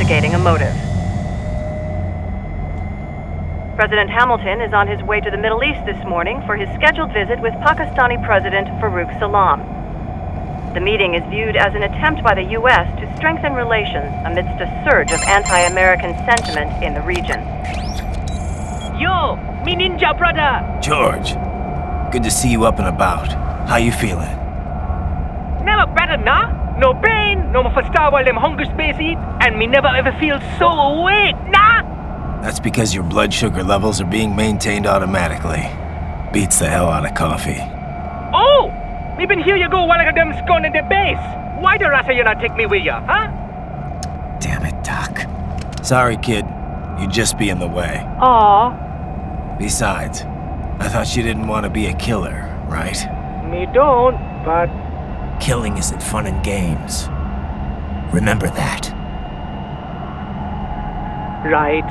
investigating a motive. President Hamilton is on his way to the Middle East this morning for his scheduled visit with Pakistani President Farooq Salam. The meeting is viewed as an attempt by the U.S. to strengthen relations amidst a surge of anti-American sentiment in the region. Yo, me ninja brother! George, good to see you up and about. How you feeling? Never better, nah? No pain, no more for star while them hunger space eat, and me never ever feel so awake, nah? That's because your blood sugar levels are being maintained automatically. Beats the hell out of coffee. Oh! Me been here you go while I got them scone in the base. Why the rasa you not take me with ya, huh? Damn it, Doc. Sorry, kid. You'd just be in the way. Aw. Besides, I thought you didn't want to be a killer, right? Me don't, but... Killing isn't fun and games. Remember that. Right.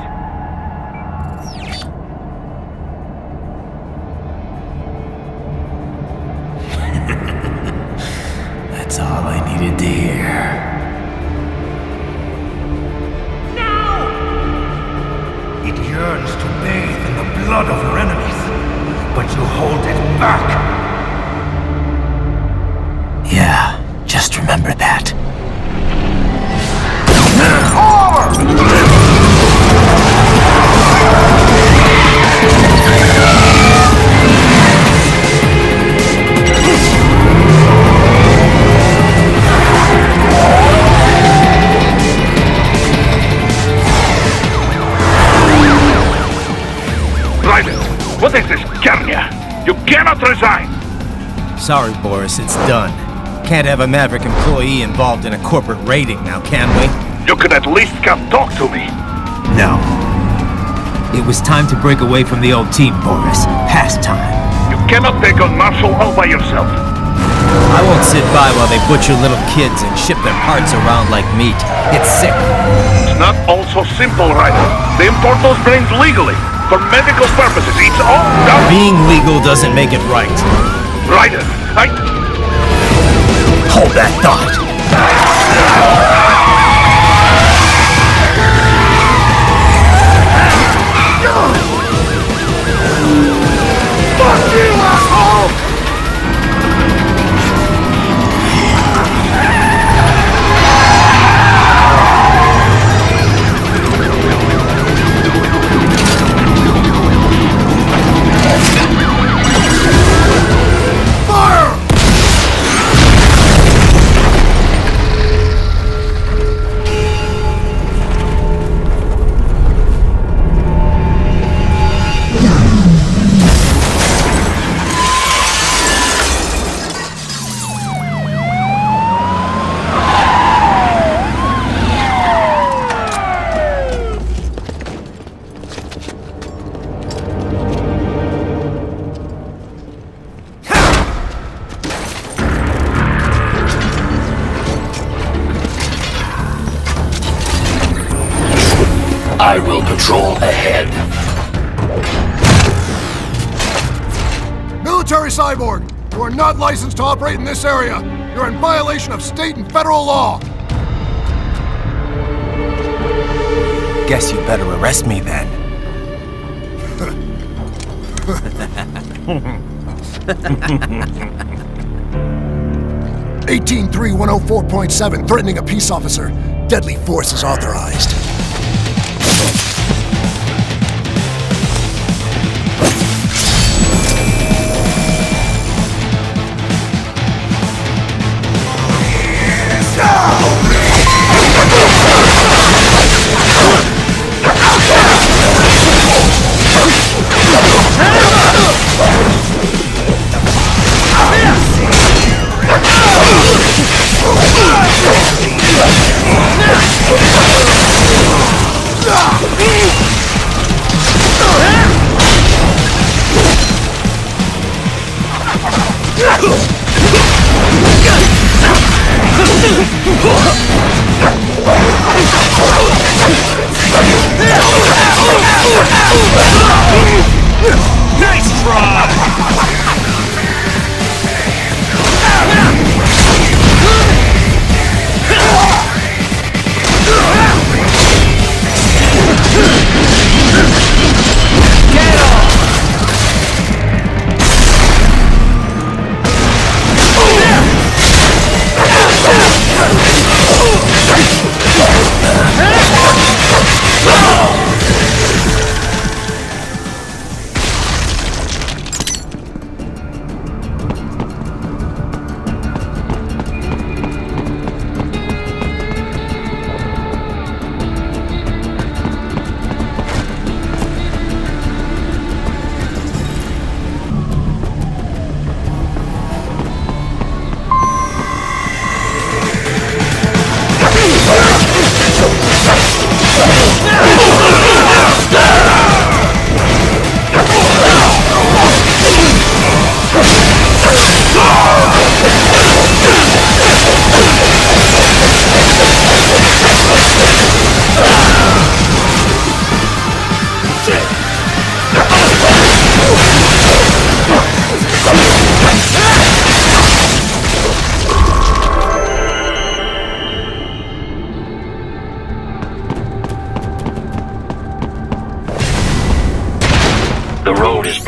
That's all I needed to hear. No! It yearns to bathe in the blood of your enemies, but you hold it back. Yeah, just remember that. Raiden, what is this, Kernia? You cannot resign! Sorry, Boris, it's done. Can't have a Maverick employee involved in a corporate raiding now, can we? You could at least come talk to me. No. It was time to break away from the old team, Boris. Past time. You cannot take on Marshal all by yourself. I won't sit by while they butcher little kids and ship their parts around like meat. It's sick. It's not all so simple, Raiden. They import those brains legally. For medical purposes, it's all done. Being legal doesn't make it right. Raiden, Hold that thought. Fuck you, asshole! I will patrol ahead. Military Cyborg, you are not licensed to operate in this area. You're in violation of state and federal law. Guess you better arrest me then. 18.3.104.7, threatening a peace officer. Deadly force is authorized.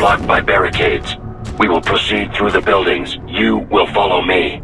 blocked by barricades. We will proceed through the buildings. You will follow me.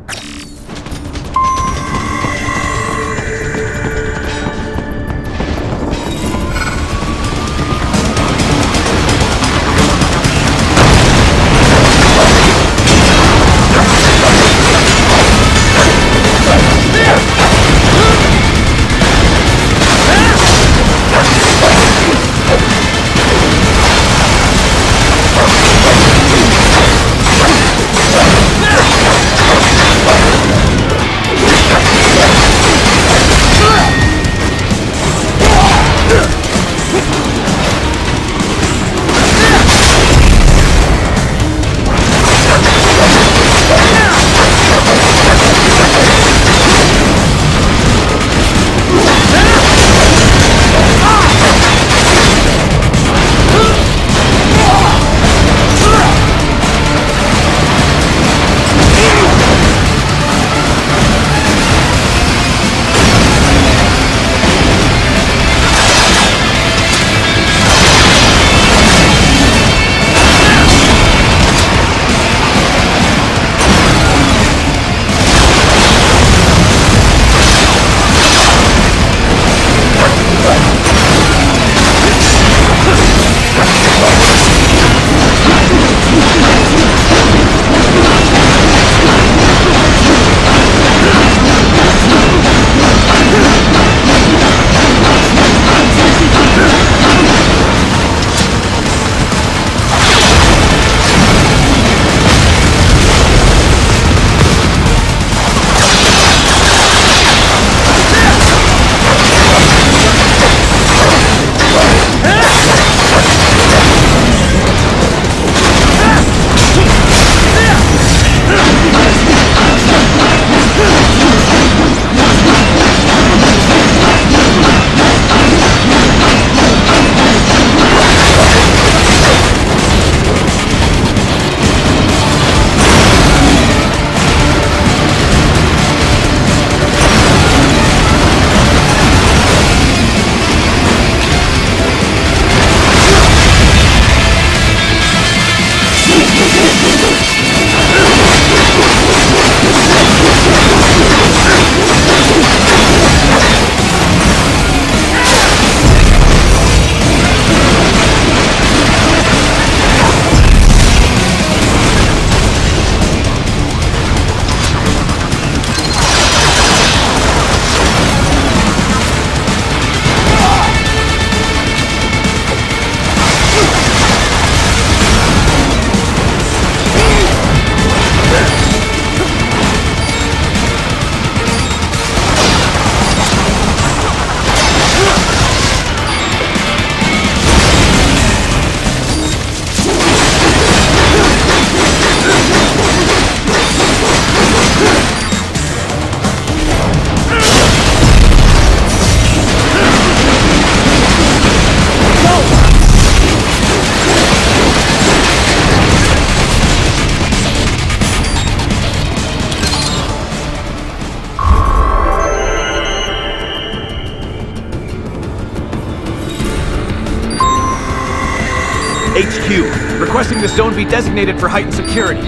HQ, requesting the zone be designated for heightened security.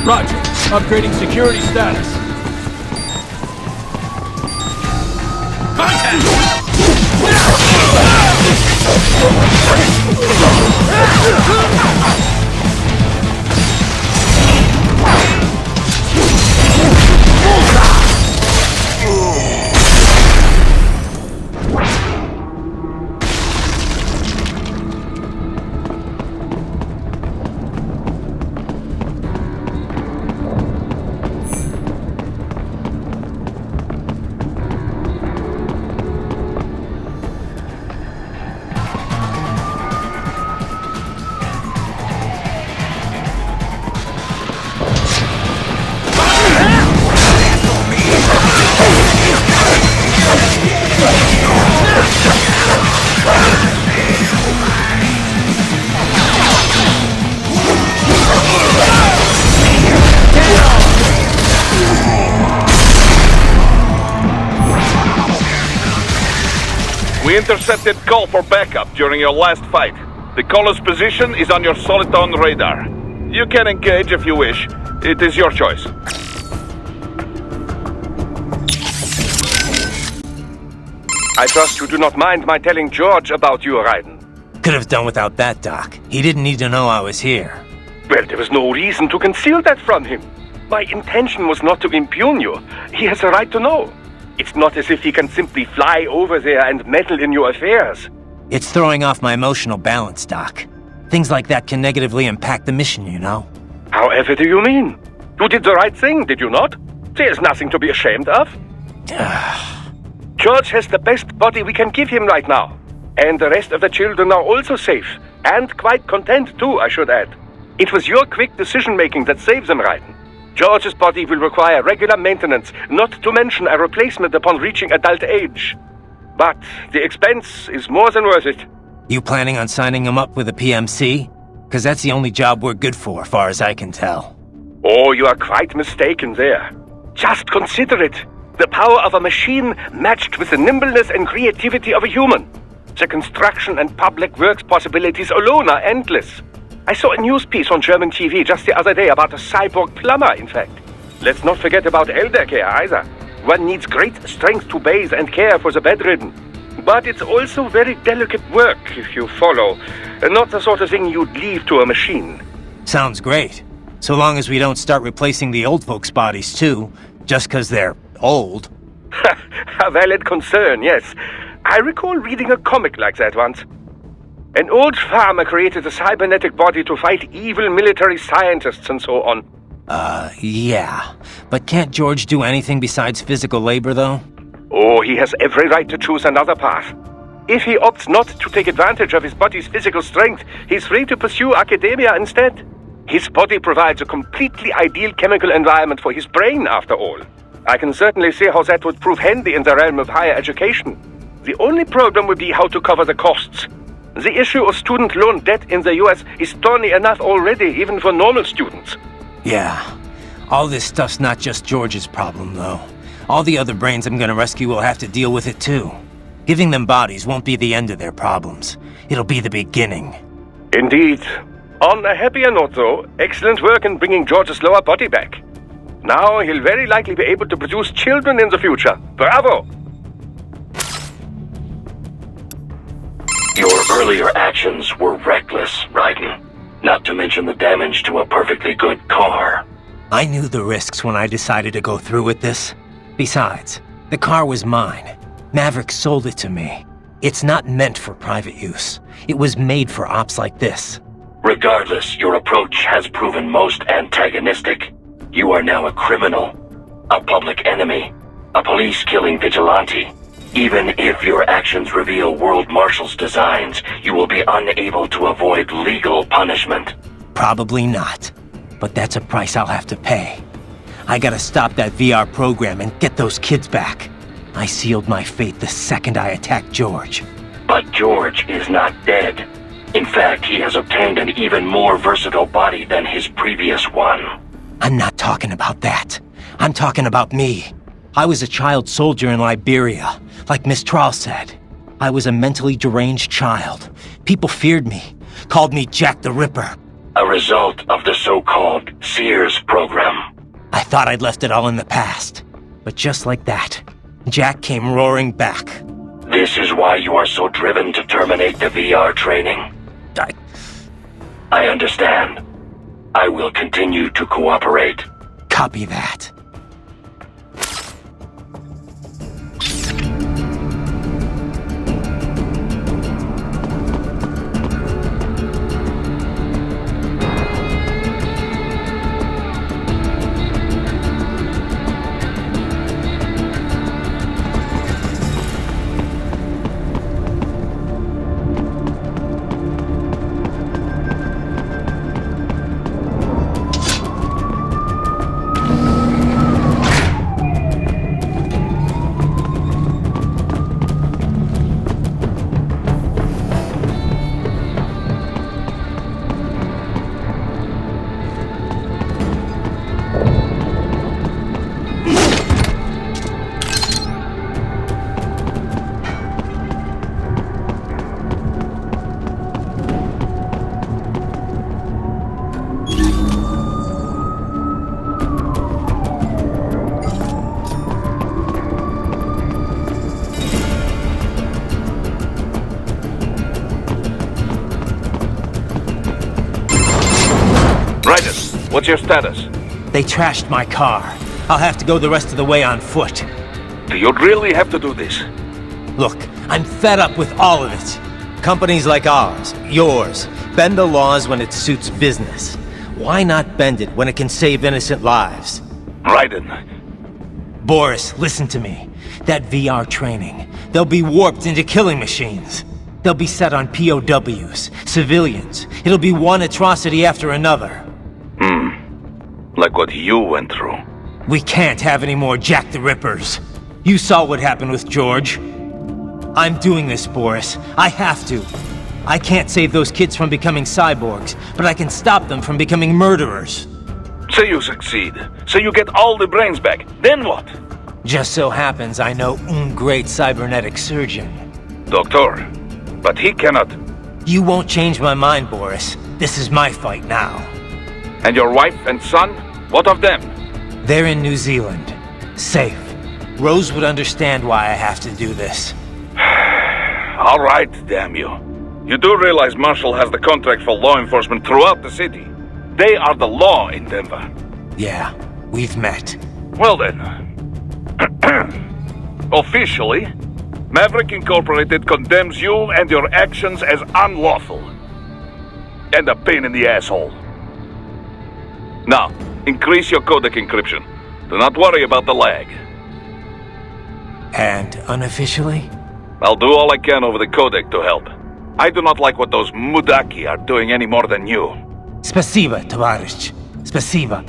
Roger. Upgrading security status. Contact! We intercepted call for backup during your last fight. The caller's position is on your soliton radar. You can engage if you wish. It is your choice. I trust you do not mind my telling George about you, Raiden. Could have done without that, Doc. He didn't need to know I was here. Well, there was no reason to conceal that from him. My intention was not to impugn you. He has a right to know. It's not as if he can simply fly over there and meddle in your affairs. It's throwing off my emotional balance, Doc. Things like that can negatively impact the mission, you know? However do you mean? You did the right thing, did you not? There's nothing to be ashamed of. George has the best body we can give him right now. And the rest of the children are also safe. And quite content too, I should add. It was your quick decision-making that saves them, Raiden. George's body will require regular maintenance, not to mention a replacement upon reaching adult age. But the expense is more than worth it. You planning on signing him up with a PMC? Because that's the only job we're good for, far as I can tell. Oh, you are quite mistaken there. Just consider it. The power of a machine matched with the nimbleness and creativity of a human. The construction and public works possibilities alone are endless. I saw a news piece on German TV just the other day about a cyborg plumber, in fact. Let's not forget about elder care either. One needs great strength to bathe and care for the bedridden. But it's also very delicate work, if you follow. Not the sort of thing you'd leave to a machine. Sounds great. So long as we don't start replacing the old folks' bodies too, just because they're old. A valid concern, yes. I recall reading a comic like that once. An old farmer created a cybernetic body to fight evil military scientists and so on. Yeah. But can't George do anything besides physical labor, though? Oh, he has every right to choose another path. If he opts not to take advantage of his body's physical strength, he's free to pursue academia instead. His body provides a completely ideal chemical environment for his brain, after all. I can certainly see how that would prove handy in the realm of higher education. The only problem would be how to cover the costs. The issue of student loan debt in the US is thorny enough already, even for normal students. Yeah. All this stuff's not just George's problem, though. All the other brains I'm gonna rescue will have to deal with it, too. Giving them bodies won't be the end of their problems. It'll be the beginning. Indeed. On a happier note, though, excellent work in bringing George's lower body back. Now he'll very likely be able to produce children in the future. Bravo! Your earlier actions were reckless, Raiden. Not to mention the damage to a perfectly good car. I knew the risks when I decided to go through with this. Besides, the car was mine. Maverick sold it to me. It's not meant for private use. It was made for ops like this. Regardless, your approach has proven most antagonistic. You are now a criminal, a public enemy, a police-killing vigilante. Even if your actions reveal World Marshal's designs, you will be unable to avoid legal punishment. Probably not. But that's a price I'll have to pay. I gotta stop that VR program and get those kids back. I sealed my fate the second I attacked George. But George is not dead. In fact, he has obtained an even more versatile body than his previous one. I'm not talking about that. I'm talking about me. I was a child soldier in Liberia, like Miss Trawl said. I was a mentally deranged child. People feared me, called me Jack the Ripper. A result of the so-called Sears program. I thought I'd left it all in the past. But just like that, Jack came roaring back. This is why you are so driven to terminate the VR training. I understand. I will continue to cooperate. Copy that. What's your status? They trashed my car. I'll have to go the rest of the way on foot. Do you really have to do this? Look, I'm fed up with all of it. Companies like ours, yours, bend the laws when it suits business. Why not bend it when it can save innocent lives? Raiden. Boris, listen to me. That VR training, they'll be warped into killing machines. They'll be set on POWs, civilians. It'll be one atrocity after another. Like what you went through. We can't have any more Jack the Rippers. You saw what happened with George. I'm doing this, Boris. I have to. I can't save those kids from becoming cyborgs, but I can stop them from becoming murderers. Say you succeed. Say you get all the brains back. Then what? Just so happens I know un great cybernetic surgeon. Doctor. But he cannot. You won't change my mind, Boris. This is my fight now. And your wife and son? What of them? They're in New Zealand. Safe. Rose would understand why I have to do this. All right, damn you. You do realize Marshal has the contract for law enforcement throughout the city. They are the law in Denver. Yeah, we've met. Well then. Officially, Maverick Incorporated condemns you and your actions as unlawful. And a pain in the asshole. Now, increase your codec encryption. Do not worry about the lag. And unofficially? I'll do all I can over the codec to help. I do not like what those mudaki are doing any more than you. Spasiba, Tavarish. Spasiba.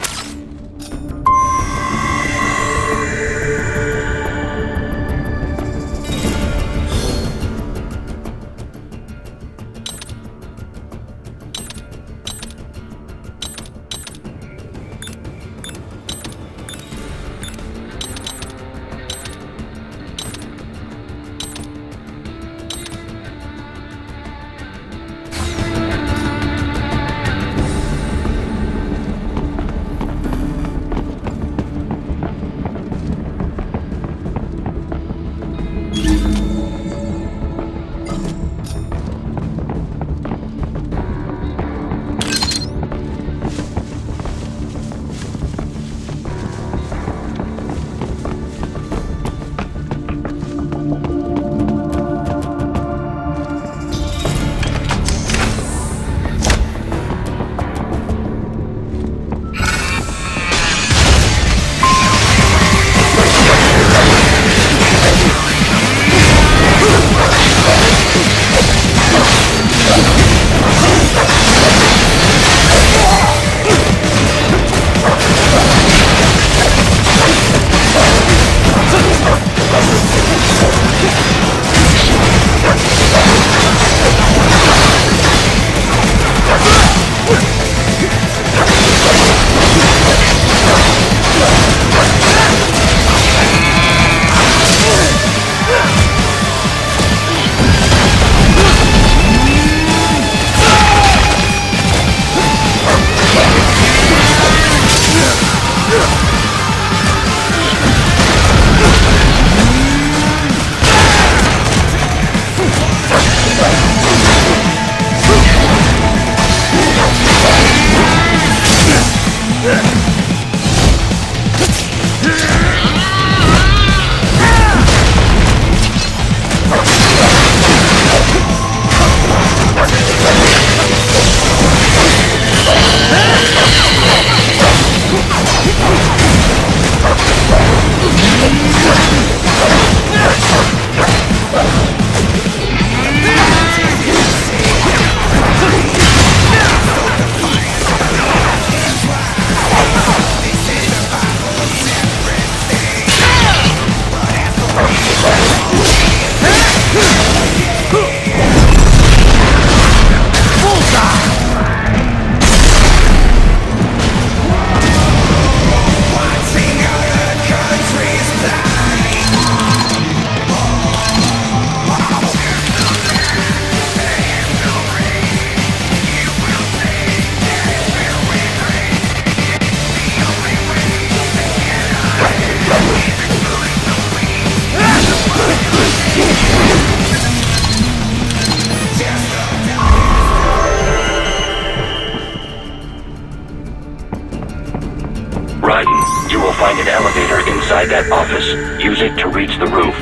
inside that office, use it to reach the roof.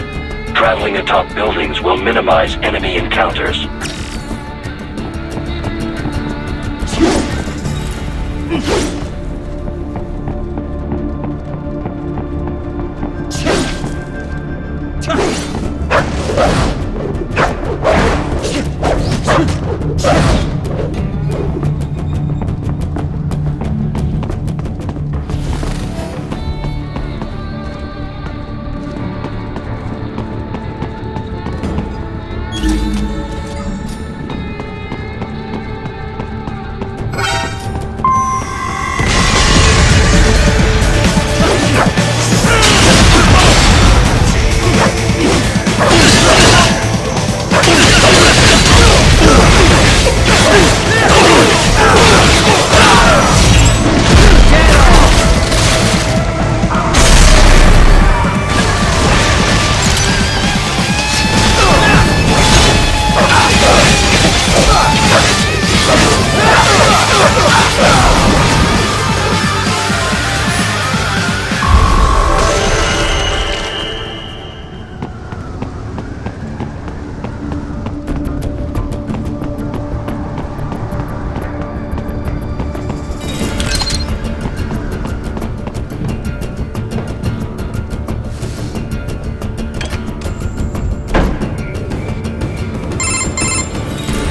Traveling atop buildings will minimize enemy encounters.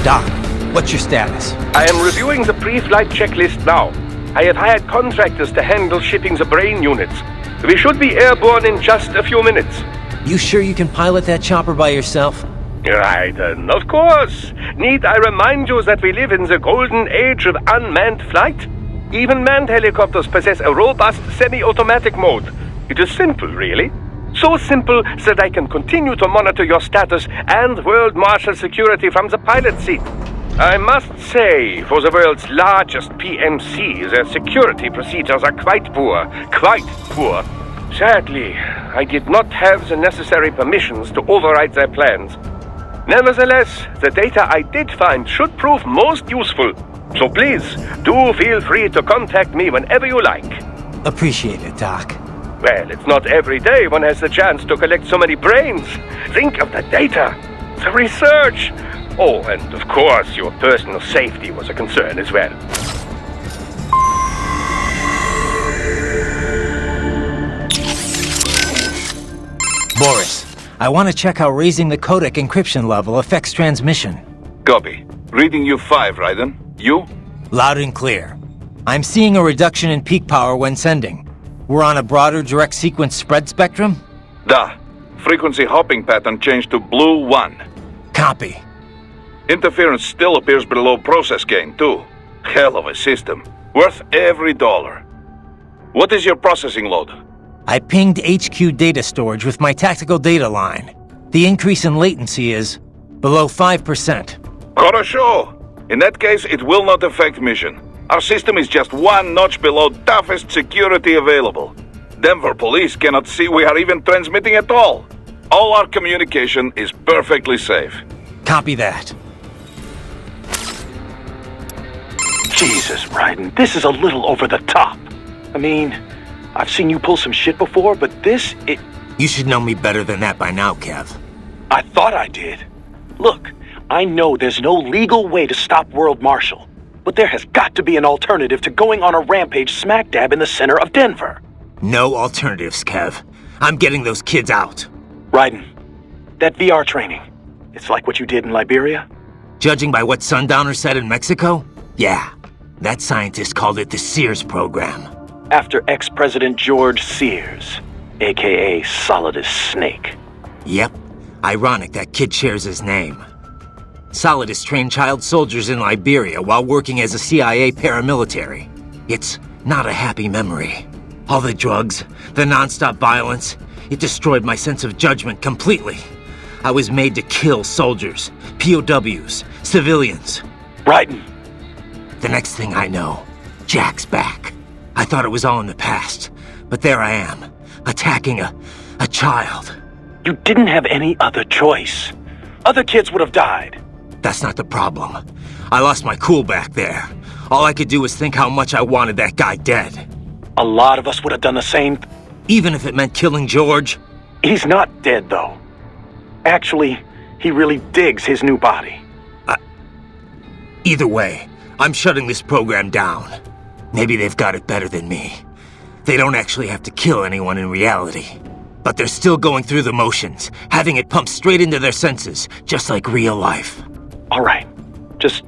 Doc, what's your status? I am reviewing the pre-flight checklist now. I have hired contractors to handle shipping the brain units. We should be airborne in just a few minutes. You sure you can pilot that chopper by yourself? Raiden, of course. Need I remind you that we live in the golden age of unmanned flight? Even manned helicopters possess a robust semi-automatic mode. It is simple, really. So simple that I can continue to monitor your status and World Marshal security from the pilot seat. I must say, for the world's largest PMC, their security procedures are quite poor. Quite poor. Sadly, I did not have the necessary permissions to override their plans. Nevertheless, the data I did find should prove most useful. So please, do feel free to contact me whenever you like. Appreciate it, Doc. Well, it's not every day one has the chance to collect so many brains. Think of the data, the research. Oh, and of course, your personal safety was a concern as well. Boris, I want to check how raising the codec encryption level affects transmission. Copy. Reading you 5, Raiden. You? Loud and clear. I'm seeing a reduction in peak power when sending. We're on a broader direct sequence spread spectrum? Da. Frequency hopping pattern changed to blue 1. Copy. Interference still appears below process gain, too. Hell of a system. Worth every dollar. What is your processing load? I pinged HQ data storage with my tactical data line. The increase in latency is below 5%. Хорошо. In that case, it will not affect mission. Our system is just one notch below toughest security available. Denver police cannot see we are even transmitting at all. All our communication is perfectly safe. Copy that. Jesus, Raiden, this is a little over the top. I mean, I've seen you pull some shit before, but this, it... You should know me better than that by now, Kev. I thought I did. Look, I know there's no legal way to stop World Marshal, but there has got to be an alternative to going on a rampage smack dab in the center of Denver. No alternatives, Kev. I'm getting those kids out. Raiden, that VR training, it's like what you did in Liberia? Judging by what Sundowner said in Mexico? Yeah. That scientist called it the Sears program. After ex-President George Sears, a.k.a. Solidus Snake. Yep. Ironic that kid shares his name. Solidus trained child soldiers in Liberia while working as a CIA paramilitary. It's not a happy memory. All the drugs, the non-stop violence, it destroyed my sense of judgment completely. I was made to kill soldiers, POWs, civilians. Raiden. The next thing I know, Jack's back. I thought it was all in the past, but there I am, attacking a child. You didn't have any other choice. Other kids would have died. That's not the problem. I lost my cool back there. All I could do was think how much I wanted that guy dead. A lot of us would have done the same. Even if it meant killing George? He's not dead, though. Actually, he really digs his new body. Either way, I'm shutting this program down. Maybe they've got it better than me. They don't actually have to kill anyone in reality. But they're still going through the motions, having it pumped straight into their senses, just like real life. All right. Just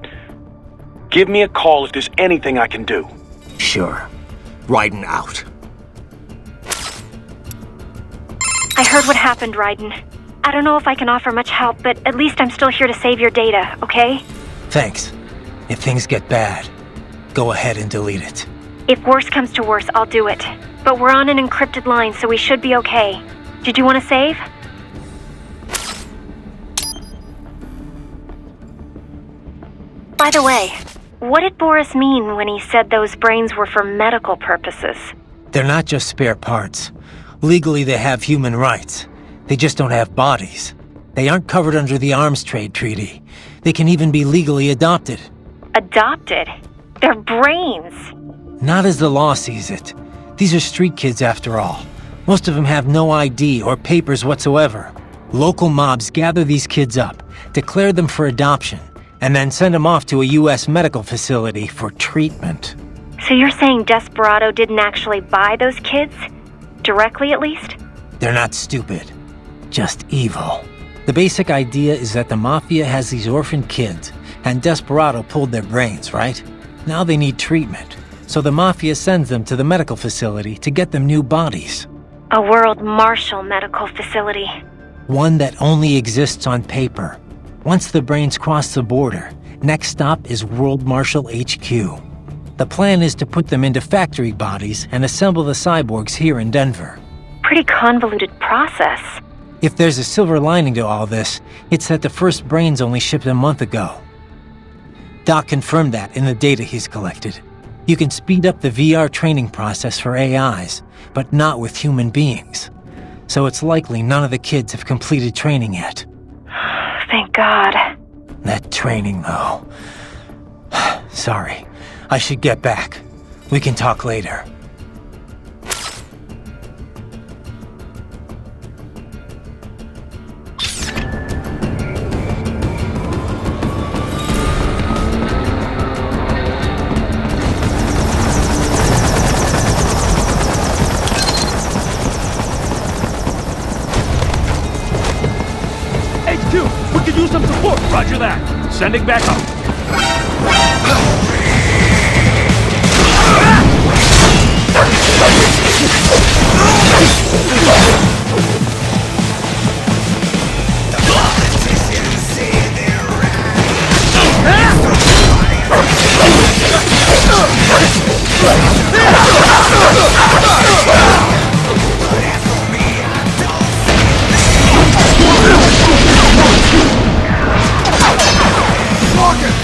give me a call if there's anything I can do. Sure. Raiden out. I heard what happened, Raiden. I don't know if I can offer much help, but at least I'm still here to save your data, okay? Thanks. If things get bad, go ahead and delete it. If worse comes to worse, I'll do it. But we're on an encrypted line, so we should be okay. Did you want to save? By the way, what did Boris mean when he said those brains were for medical purposes? They're not just spare parts. Legally, they have human rights. They just don't have bodies. They aren't covered under the Arms Trade Treaty. They can even be legally adopted. Adopted? They're brains! Not as the law sees it. These are street kids after all. Most of them have no ID or papers whatsoever. Local mobs gather these kids up, declare them for adoption, and then send them off to a U.S. medical facility for treatment. So you're saying Desperado didn't actually buy those kids? Directly, at least? They're not stupid. Just evil. The basic idea is that the Mafia has these orphaned kids, and Desperado pulled their brains, right? Now they need treatment. So the Mafia sends them to the medical facility to get them new bodies. A World Marshal medical facility. One that only exists on paper. Once the brains cross the border, next stop is World Marshal HQ. The plan is to put them into factory bodies and assemble the cyborgs here in Denver. Pretty convoluted process. If there's a silver lining to all this, it's that the first brains only shipped a month ago. Doc confirmed that in the data he's collected. You can speed up the VR training process for AIs, but not with human beings. So it's likely none of the kids have completed training yet. Thank God. That training, though. Sorry. I should get back. We can talk later. HQ, we could use some support. Roger that. Sending back up. Rocket!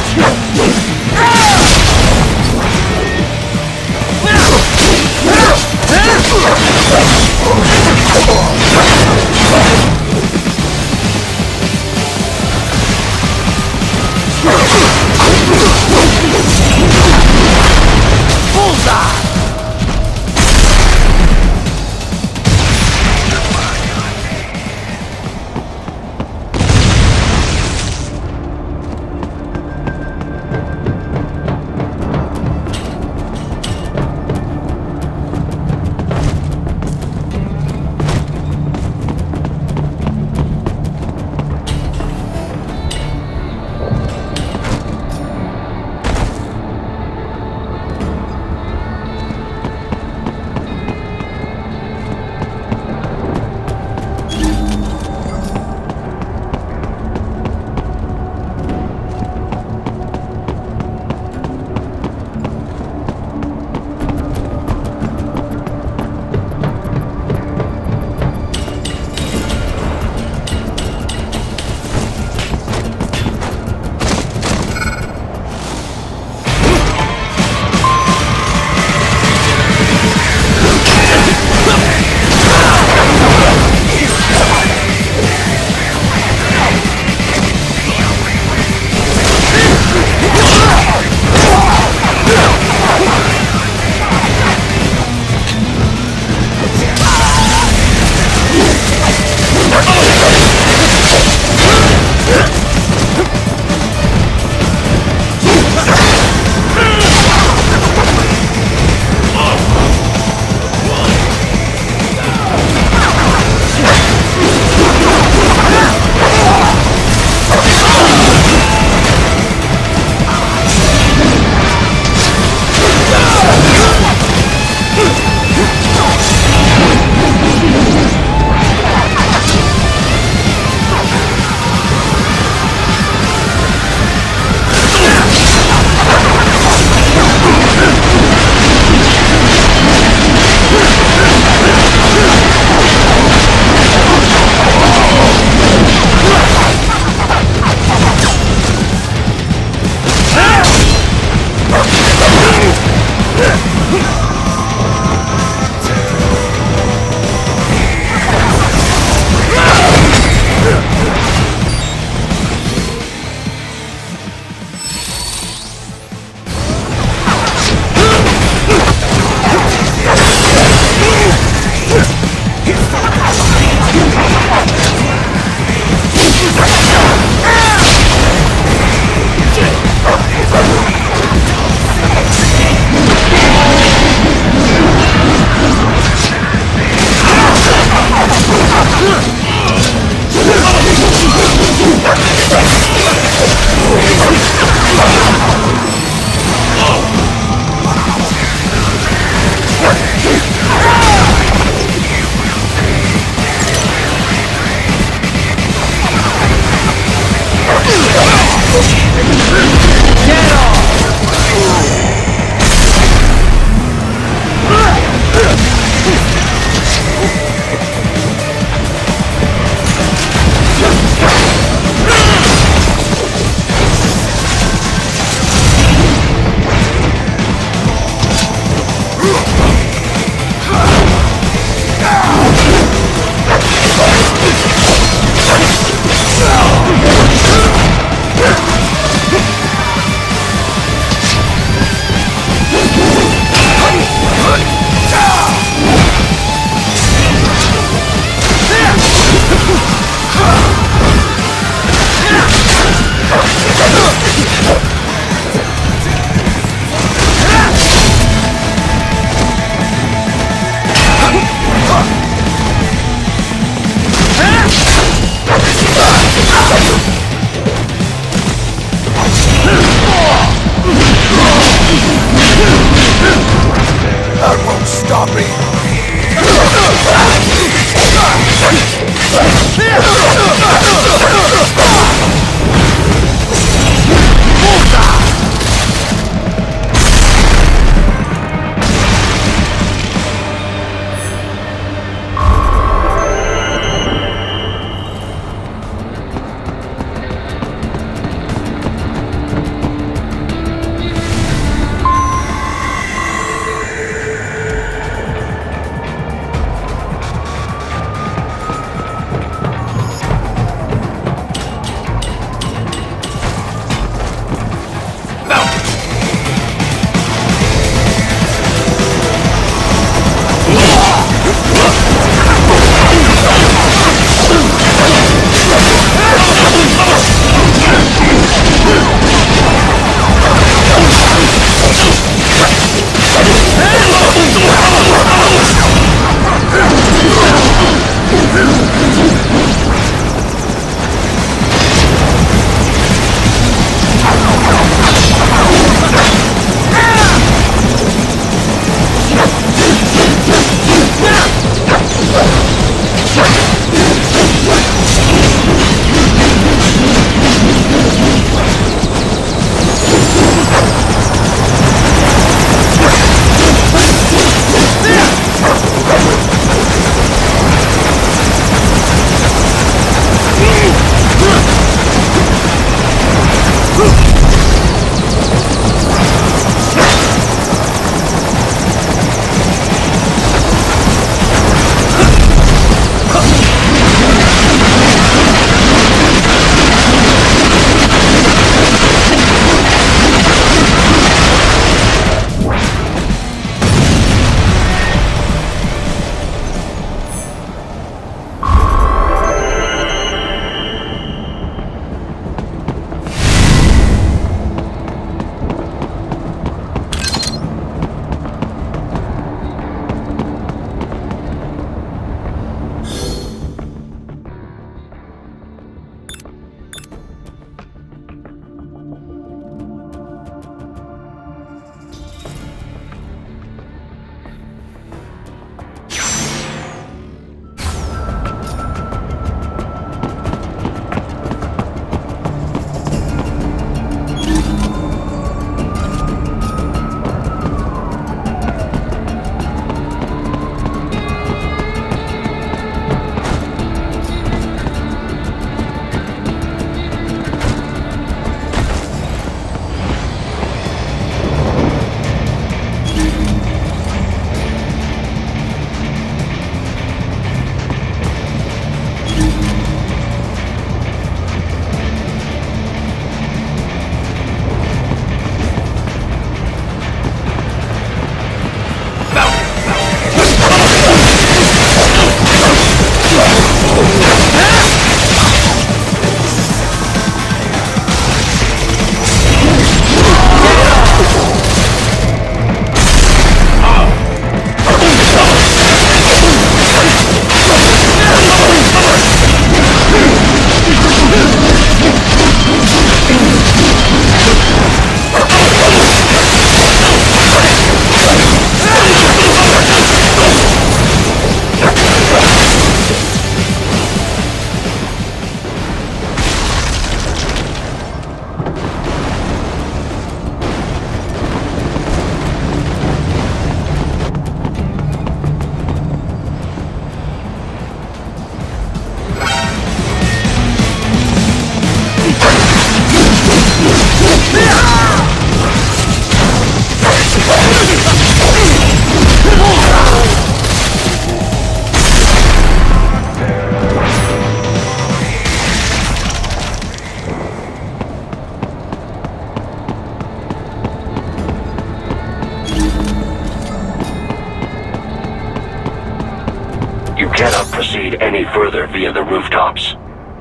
You cannot proceed any further via the rooftops.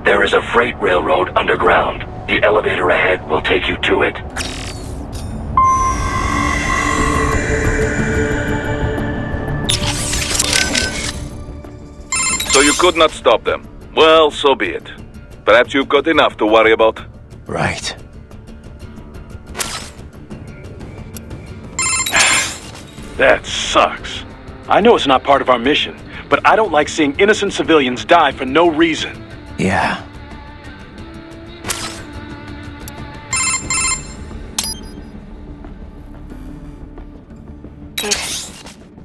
There is a freight railroad underground. The elevator ahead will take you to it. So you could not stop them. Well, so be it. Perhaps you've got enough to worry about. Right. That sucks. I know it's not part of our mission, but I don't like seeing innocent civilians die for no reason. Yeah.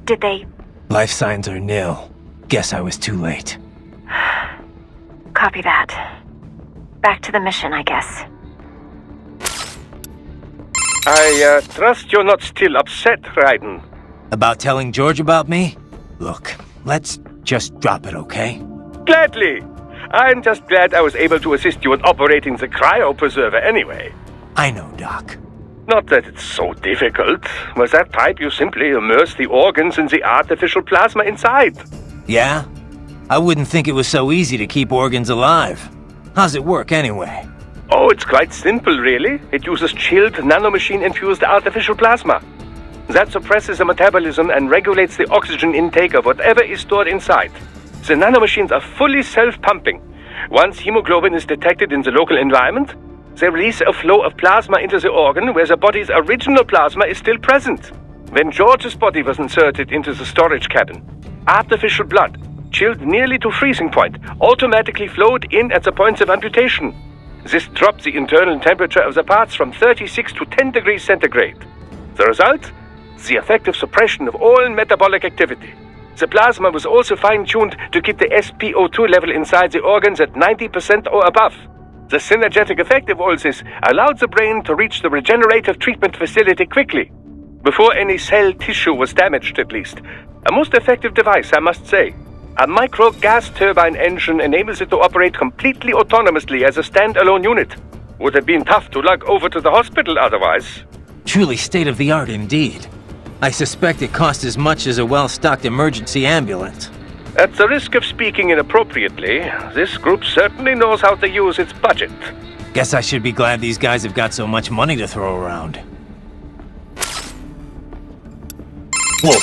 Did they... Life signs are nil. Guess I was too late. Copy that. Back to the mission, I guess. I trust you're not still upset, Raiden. About telling George about me? Look, let's just drop it, okay? Gladly. I'm just glad I was able to assist you in operating the cryopreserver anyway. I know, Doc. Not that it's so difficult. With that pipe, you simply immerse the organs in the artificial plasma inside. Yeah? I wouldn't think it was so easy to keep organs alive. How's it work, anyway? Oh, it's quite simple, really. It uses chilled nanomachine-infused artificial plasma. That suppresses the metabolism and regulates the oxygen intake of whatever is stored inside. The nanomachines are fully self-pumping. Once hemoglobin is detected in the local environment, they release a flow of plasma into the organ where the body's original plasma is still present. When George's body was inserted into the storage cabin, artificial blood, chilled nearly to freezing point, automatically flowed in at the points of amputation. This dropped the internal temperature of the parts from 36 to 10 degrees centigrade. The result? The effective suppression of all metabolic activity. The plasma was also fine-tuned to keep the SpO2 level inside the organs at 90% or above. The synergetic effect of all this allowed the brain to reach the regenerative treatment facility quickly, before any cell tissue was damaged at least. A most effective device, I must say. A micro gas turbine engine enables it to operate completely autonomously as a standalone unit. Would have been tough to lug over to the hospital otherwise. Truly state-of-the-art indeed. I suspect it cost as much as a well-stocked emergency ambulance. At the risk of speaking inappropriately, this group certainly knows how to use its budget. Guess I should be glad these guys have got so much money to throw around. Whoa!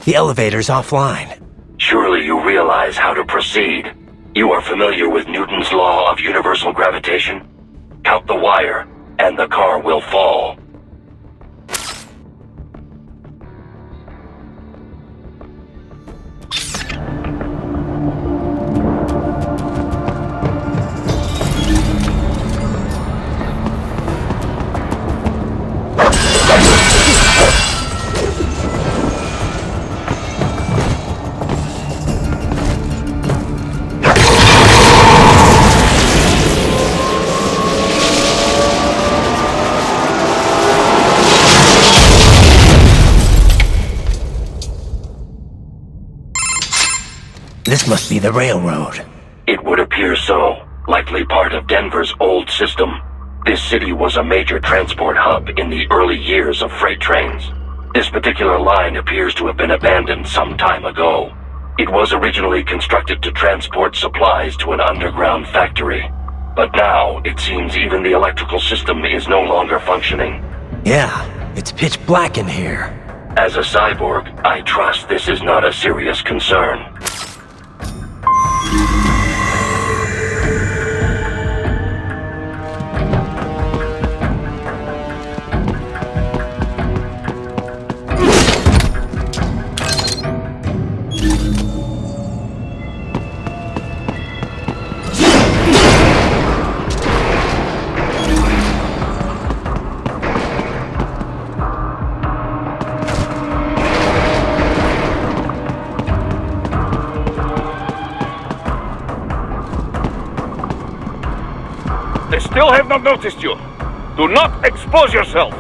The elevator's offline. Surely you realize how to proceed. You are familiar with Newton's law of universal gravitation? Count the wire, and the car will fall. This must be the railroad. It would appear so. Likely part of Denver's old system. This city was a major transport hub in the early years of freight trains. This particular line appears to have been abandoned some time ago. It was originally constructed to transport supplies to an underground factory. But now, it seems even the electrical system is no longer functioning. Yeah, it's pitch black in here. As a cyborg, I trust this is not a serious concern. They still have not noticed you. Do not expose yourself.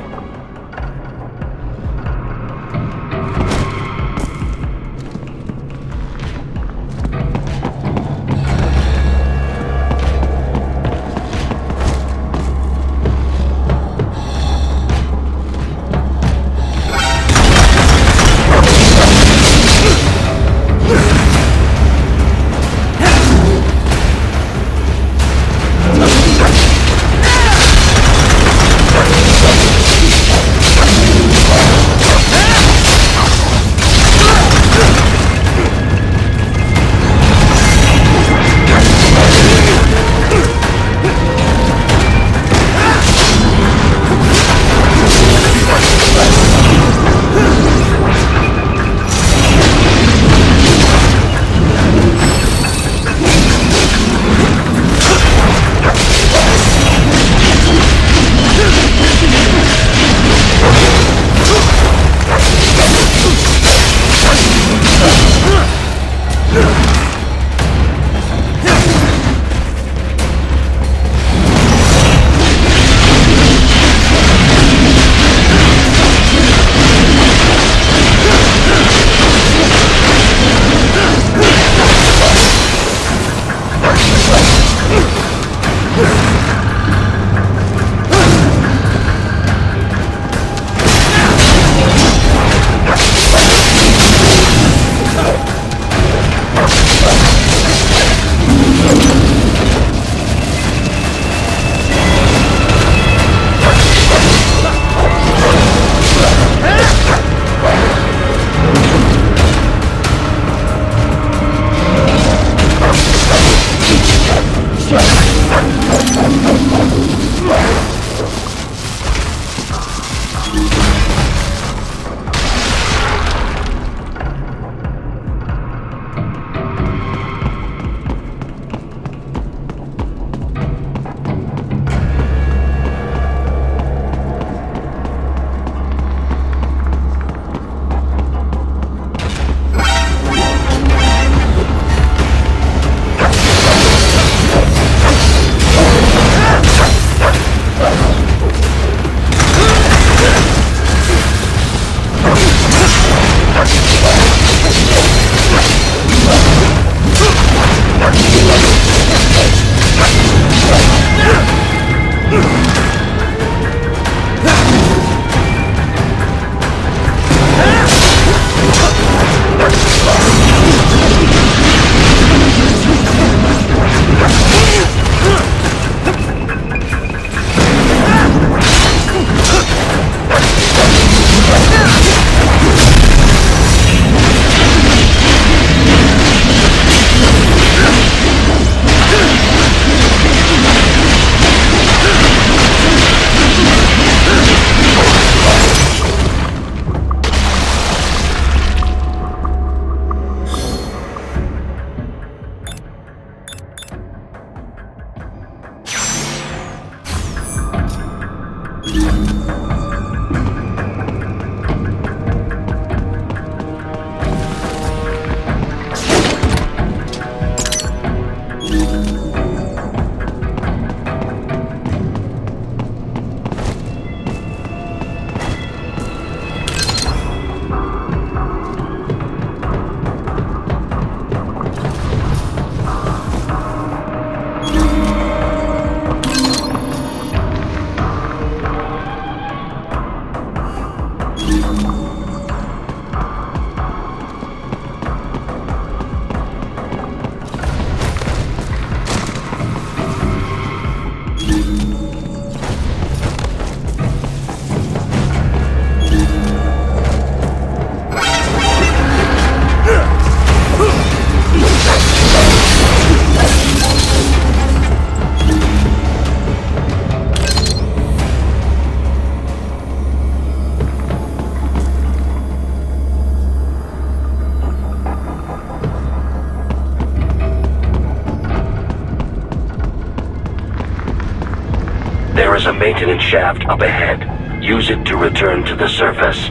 There is a maintenance shaft up ahead. Use it to return to the surface.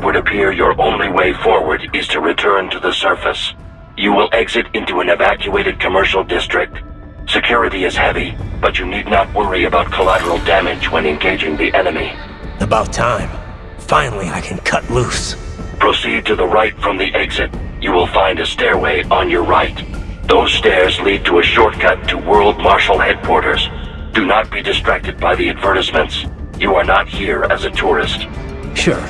would appear your only way forward is to return to the surface. You will exit into an evacuated commercial district. Security is heavy, but you need not worry about collateral damage when engaging the enemy. About time. Finally, I can cut loose. Proceed to the right from the exit. You will find a stairway on your right. Those stairs lead to a shortcut to World Marshal headquarters. Do not be distracted by the advertisements. You are not here as a tourist. Sure.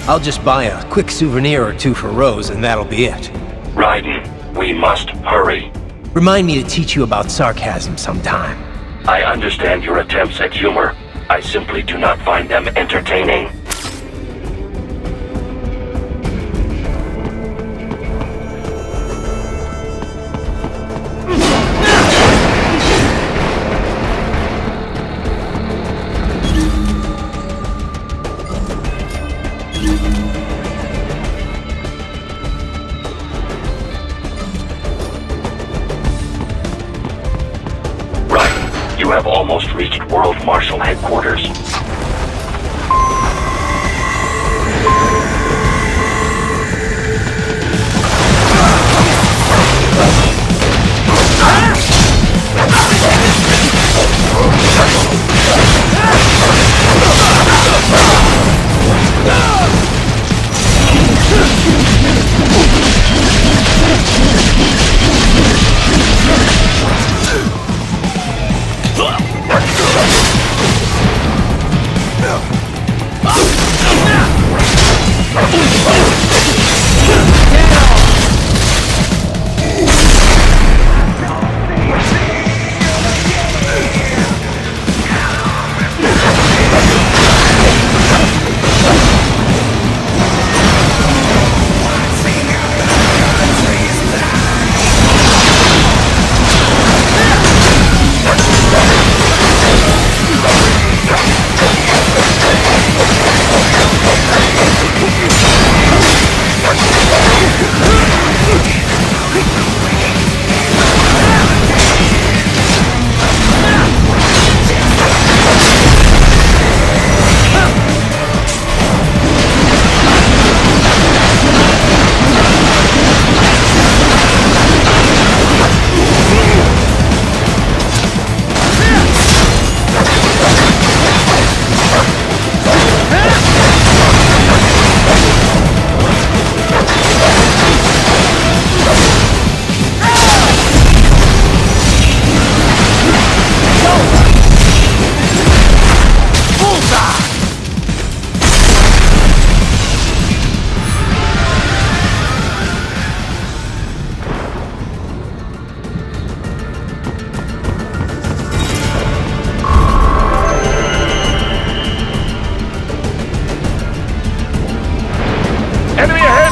I'll just buy a quick souvenir or two for Rose and that'll be it. Raiden, we must hurry. Remind me to teach you about sarcasm sometime. I understand your attempts at humor. I simply do not find them entertaining. You have almost reached World Marshal headquarters.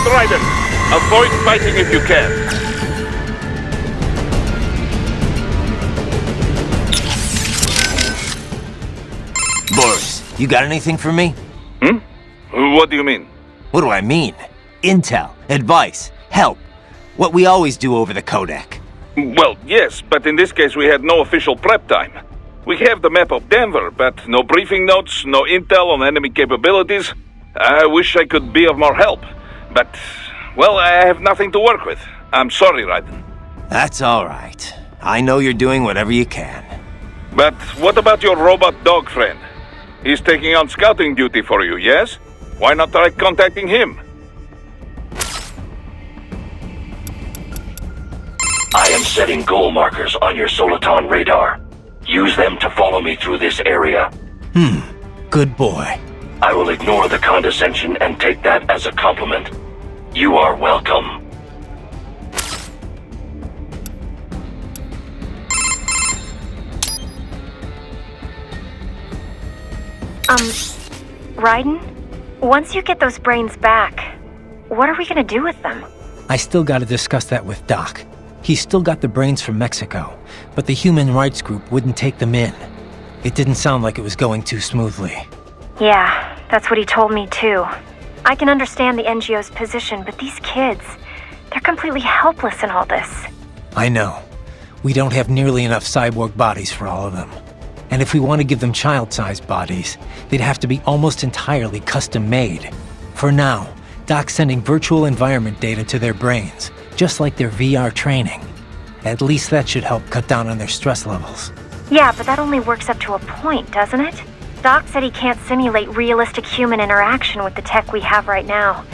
Raiden! Avoid fighting if you can. Boris, you got anything for me? What do you mean? What do I mean? Intel, advice, help. What we always do over the codec. Well, yes, but in this case we had no official prep time. We have the map of Denver, but no briefing notes, no intel on enemy capabilities. I wish I could be of more help. But, well, I have nothing to work with. I'm sorry, Raiden. That's all right. I know you're doing whatever you can. But what about your robot dog friend? He's taking on scouting duty for you, yes? Why not try contacting him? I am setting goal markers on your Soliton radar. Use them to follow me through this area. Good boy. I will ignore the condescension and take that as a compliment. You are welcome. Raiden? Once you get those brains back, what are we gonna do with them? I still gotta discuss that with Doc. He's still got the brains from Mexico, but the human rights group wouldn't take them in. It didn't sound like it was going too smoothly. Yeah, that's what he told me too. I can understand the NGO's position, but these kids, they're completely helpless in all this. I know. We don't have nearly enough cyborg bodies for all of them. And if we want to give them child-sized bodies, they'd have to be almost entirely custom-made. For now, Doc's sending virtual environment data to their brains, just like their VR training. At least that should help cut down on their stress levels. Yeah, but that only works up to a point, doesn't it? Doc said he can't simulate realistic human interaction with the tech we have right now.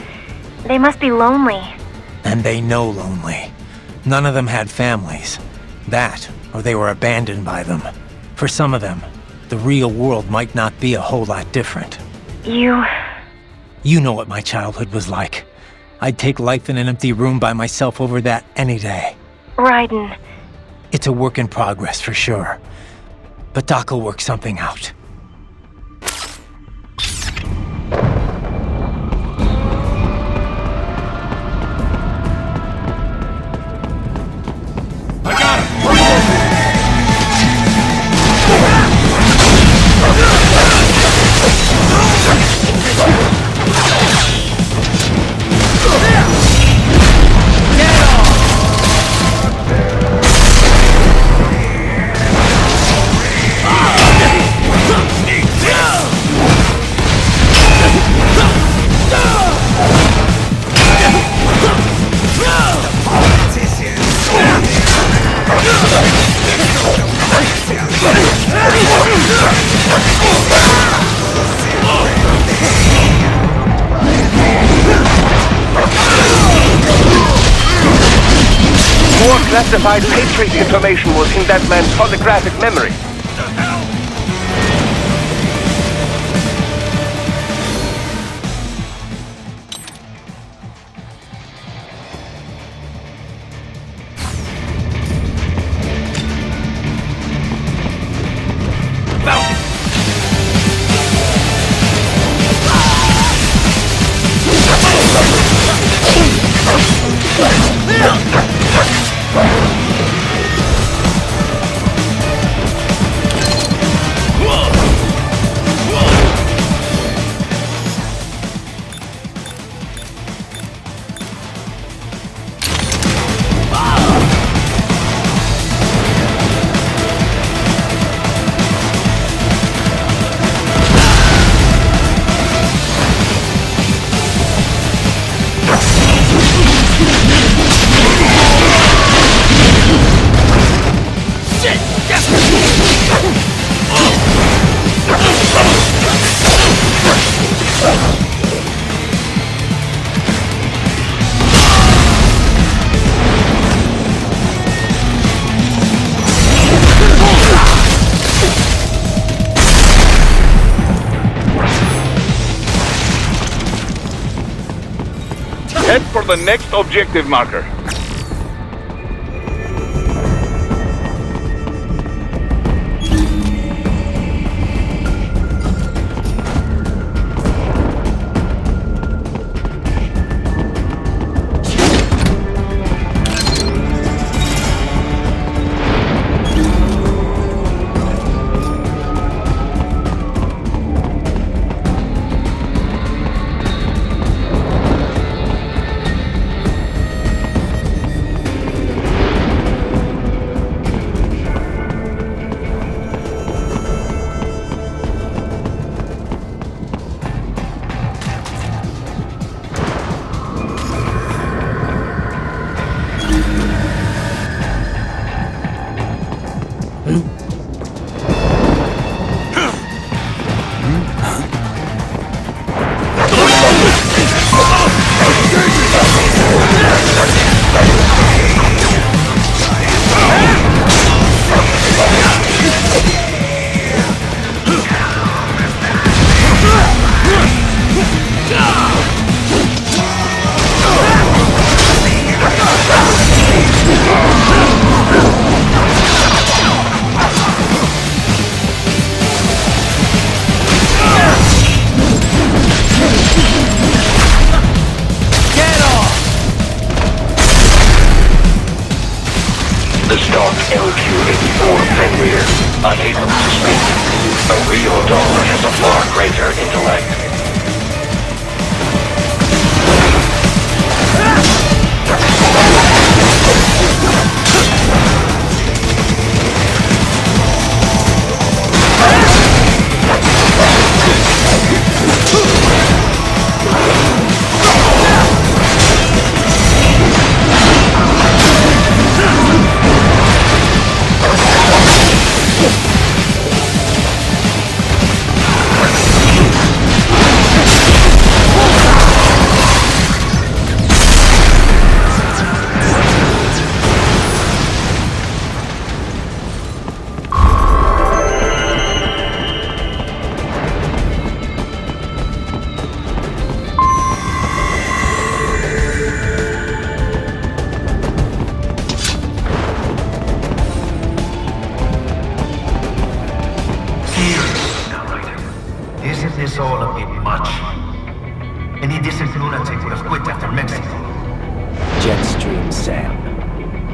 They must be lonely. And they know lonely. None of them had families. That, or they were abandoned by them. For some of them, the real world might not be a whole lot different. You know what my childhood was like. I'd take life in an empty room by myself over that any day. Raiden. It's a work in progress, for sure. But Doc will work something out. I got him! More classified Patriot information was in that man's holographic memory. Head for the next objective marker. The stock LQ-84 Fenrir, unable to speak. A real dog has a far greater intellect. this all a bit much? Any decent lunatic would have quit after Mexico. Jetstream Sam.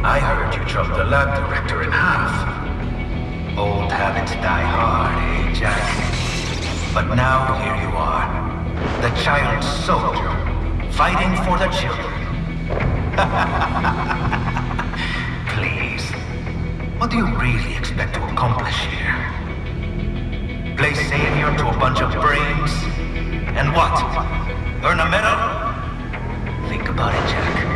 I heard you chopped the lab director in half. Old habits die hard, eh, Jack? But now here you are. The child soldier, fighting for the children. Please. What do you really expect to accomplish here? Play savior to a bunch of brains? And what? Earn a medal? Think about it, Jack.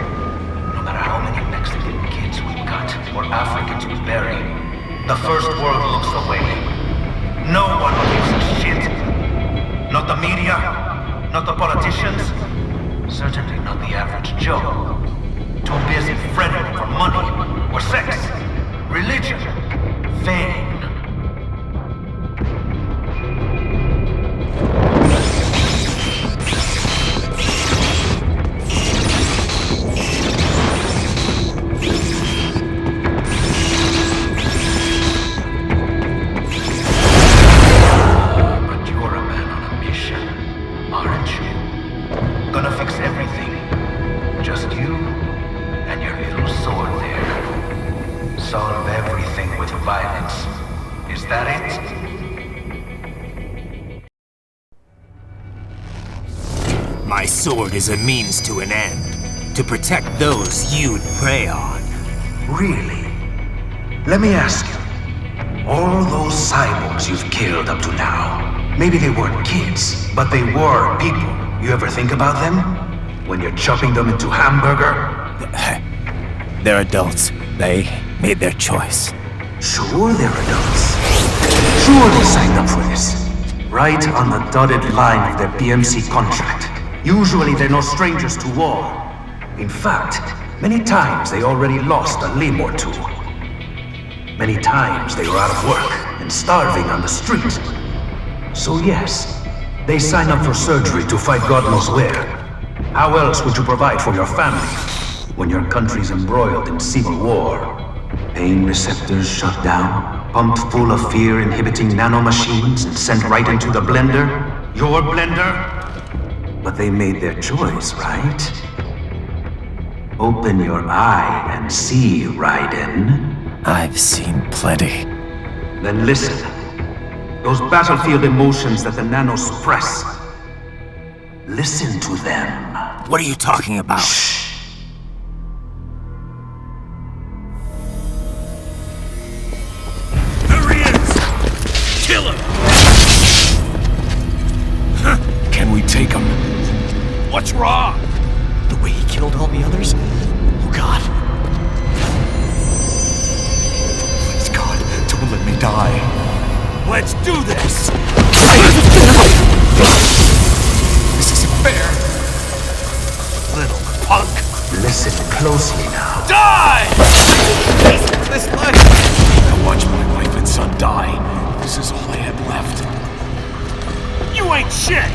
No matter how many Mexican kids we cut, or Africans we bury, the first world looks away. No one gives a shit. Not the media, not the politicians, certainly not the average Joe. Too busy fretting for money, or sex, religion, fame. My sword is a means to an end, to protect those you'd prey on. Really? Let me ask you, all those cyborgs you've killed up to now, maybe they weren't kids, but they were people. You ever think about them? When you're chopping them into hamburger? They're adults. They made their choice. Sure they're adults. Sure they signed up for this. Right on the dotted line of their BMC contract. Usually they're no strangers to war. In fact, many times they already lost a limb or two. Many times they were out of work and starving on the street. So yes, they sign up for surgery to fight God knows where. How else would you provide for your family when your country's embroiled in civil war? Pain receptors shut down, pumped full of fear-inhibiting nanomachines and sent right into the blender? Your blender? But they made their choice, right? Open your eye and see, Raiden. I've seen plenty. Then listen. Those battlefield emotions that the nanos suppress. Listen to them. What are you talking about? Shh. There he is! Kill him! Can we take him? What's wrong? The way he killed all the others? Oh God. Please God, don't let me die. Let's do this! This isn't fair. Little punk! Listen closely now. Die! This life. I watched my wife and son die. This is all I had left. You ain't shit!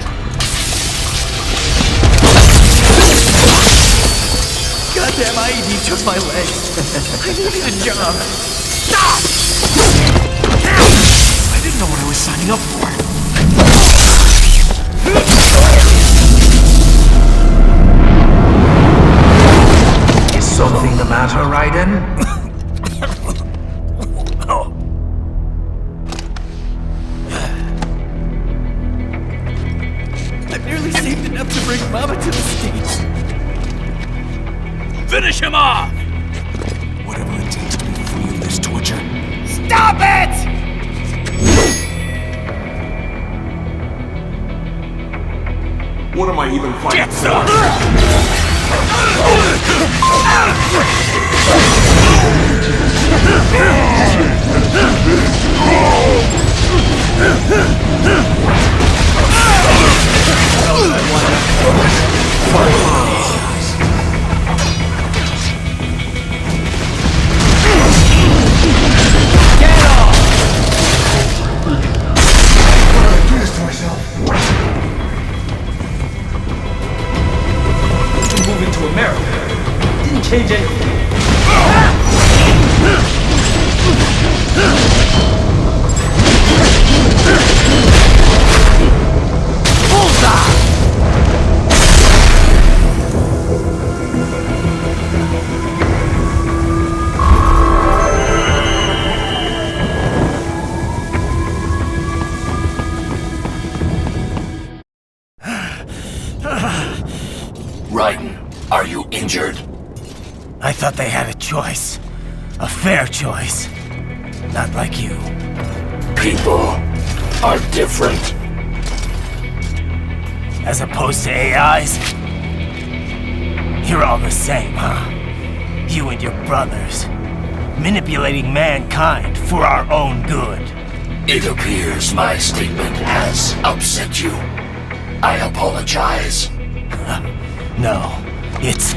Goddamn IED took my leg. I needed a job. Stop! I didn't know what I was signing up for. Is something the matter, Raiden? I've nearly saved enough to bring Mama to the States. Finish him off! Whatever it takes to be free of this torture. Stop it! What am I even fighting Get some! Change anything. thought they had a choice. A fair choice. Not like you. People are different. As opposed to AIs? You're all the same, huh? You and your brothers. Manipulating mankind for our own good. It appears my statement has upset you. I apologize. No, it's...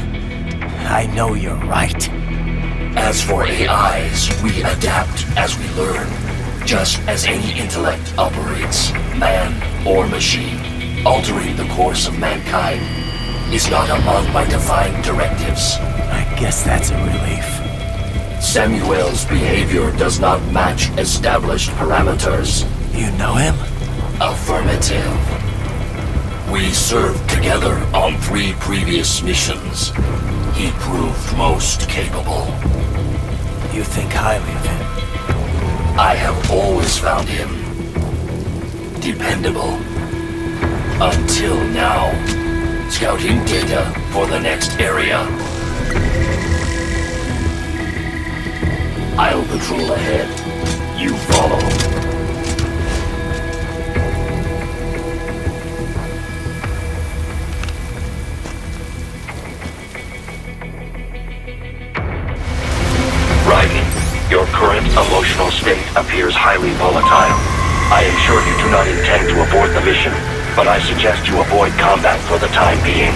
I know you're right. As for AIs, we adapt as we learn. Just as any intellect operates, man or machine. Altering the course of mankind is not among my defined directives. I guess that's a relief. Samuel's behavior does not match established parameters. You know him? Affirmative. We served together on 3 previous missions. He proved most capable. You think highly of him? I have always found him dependable. Until now. Scouting data for the next area. I'll patrol ahead. You follow. Raiden, your current emotional state appears highly volatile. I am sure you do not intend to abort the mission, but I suggest you avoid combat for the time being.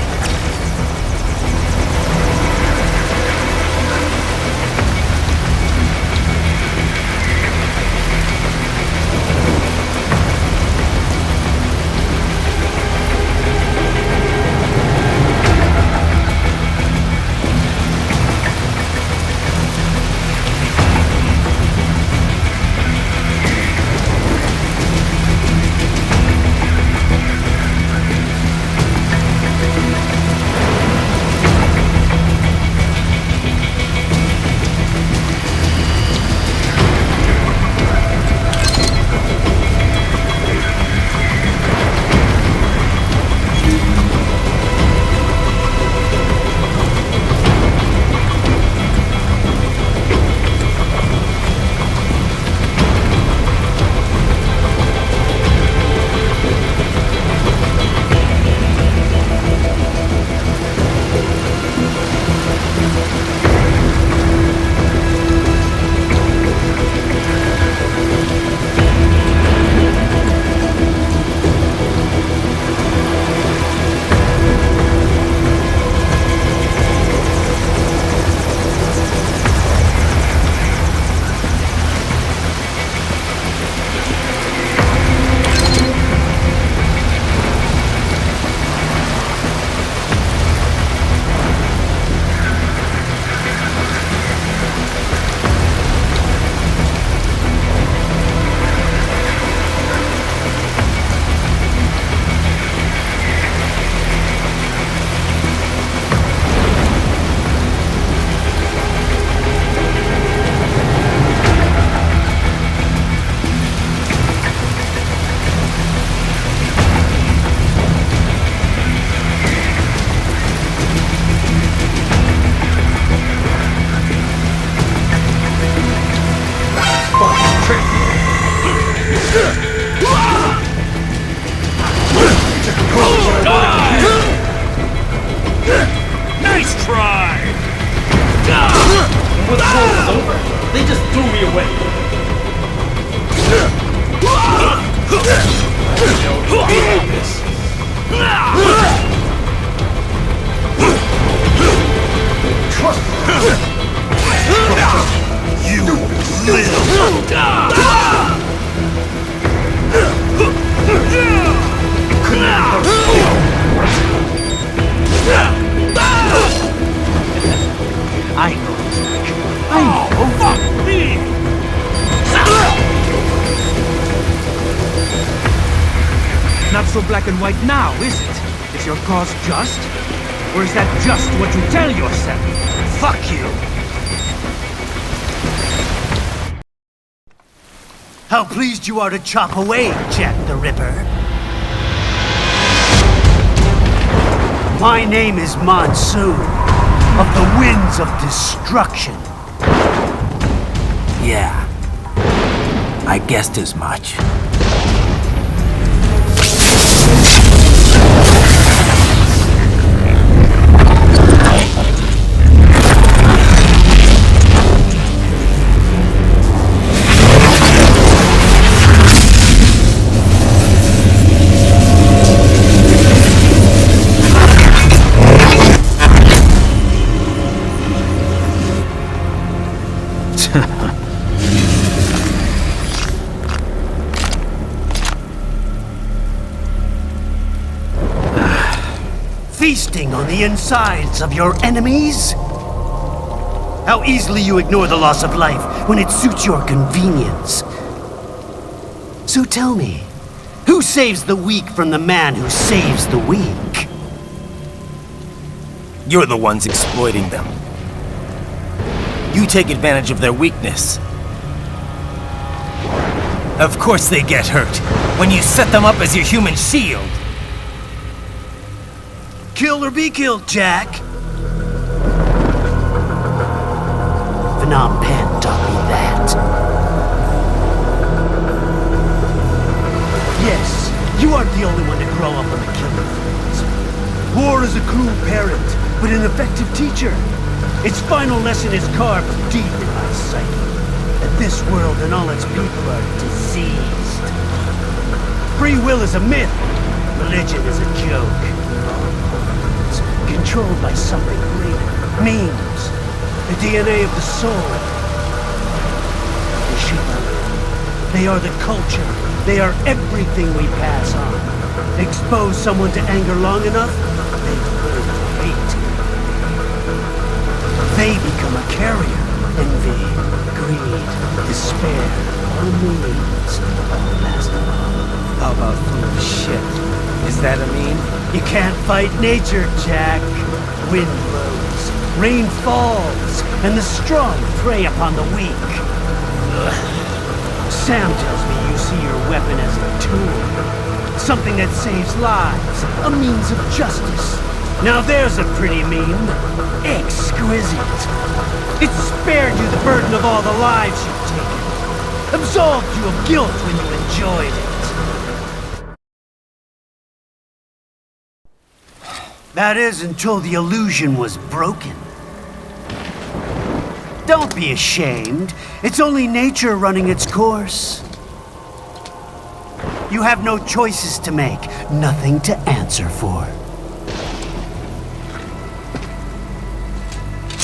Not so black and white now, is it? Is your cause just? Or is that just what you tell yourself? Fuck you! How pleased you are to chop away, Jack the Ripper. My name is Monsoon. of the winds of destruction. Yeah, I guessed as much. Feasting on the insides of your enemies? How easily you ignore the loss of life when it suits your convenience. So tell me, who saves the weak from the man who saves the weak? You're the ones exploiting them. You take advantage of their weakness. Of course they get hurt when you set them up as your human shield. Kill or be killed, Jack. Phnom Penh taught me that. Yes, you aren't the only one to grow up on the killing fields. War is a cruel parent, but an effective teacher. Its final lesson is carved deep in my psyche. That this world and all its people are diseased. Free will is a myth. Religion is a joke. Controlled by something greater. Memes. The DNA of the soul. The Shiva. They are the culture. They are everything we pass on. Expose someone to anger long enough, they learn to hate. They become a carrier. Envy, greed, despair, unease, all last long. How about foolish shit? Is that a meme? You can't fight nature, Jack. Wind blows, rain falls, and the strong prey upon the weak. Ugh. Sam tells me you see your weapon as a tool. Something that saves lives, a means of justice. Now there's a pretty meme. Exquisite. It spared you the burden of all the lives you've taken. Absolved you of guilt when you enjoyed it. That is, until the illusion was broken. Don't be ashamed. It's only nature running its course. You have no choices to make, nothing to answer for.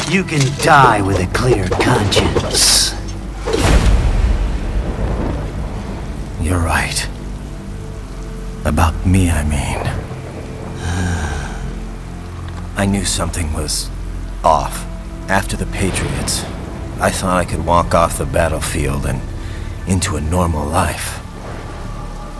You can die with a clear conscience. You're right. About me, I mean. I knew something was off. After the Patriots, I thought I could walk off the battlefield and into a normal life.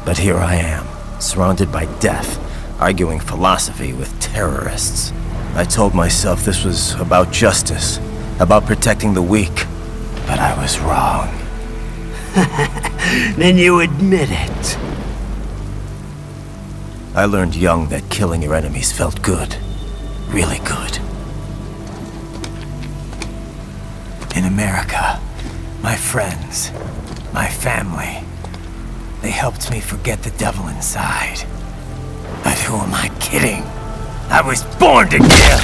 But here I am, surrounded by death, arguing philosophy with terrorists. I told myself this was about justice, about protecting the weak. But I was wrong. Then you admit it. I learned young that killing your enemies felt good. Really good. In America, my friends, my family, they helped me forget the devil inside. But who am I kidding? I was born to kill!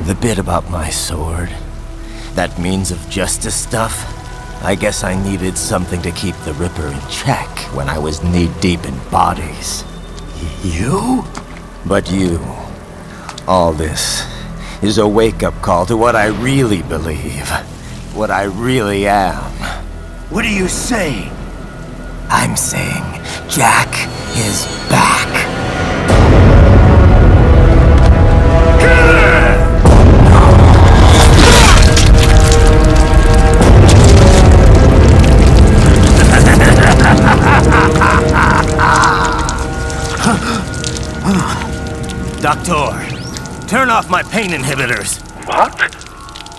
The bit about my sword, that means of justice stuff, I guess I needed something to keep the Ripper in check when I was knee-deep in bodies. You? But you. All this is a wake-up call to what I really believe. What I really am. What are you saying? I'm saying Jack is back. Doctor, turn off my pain inhibitors. What?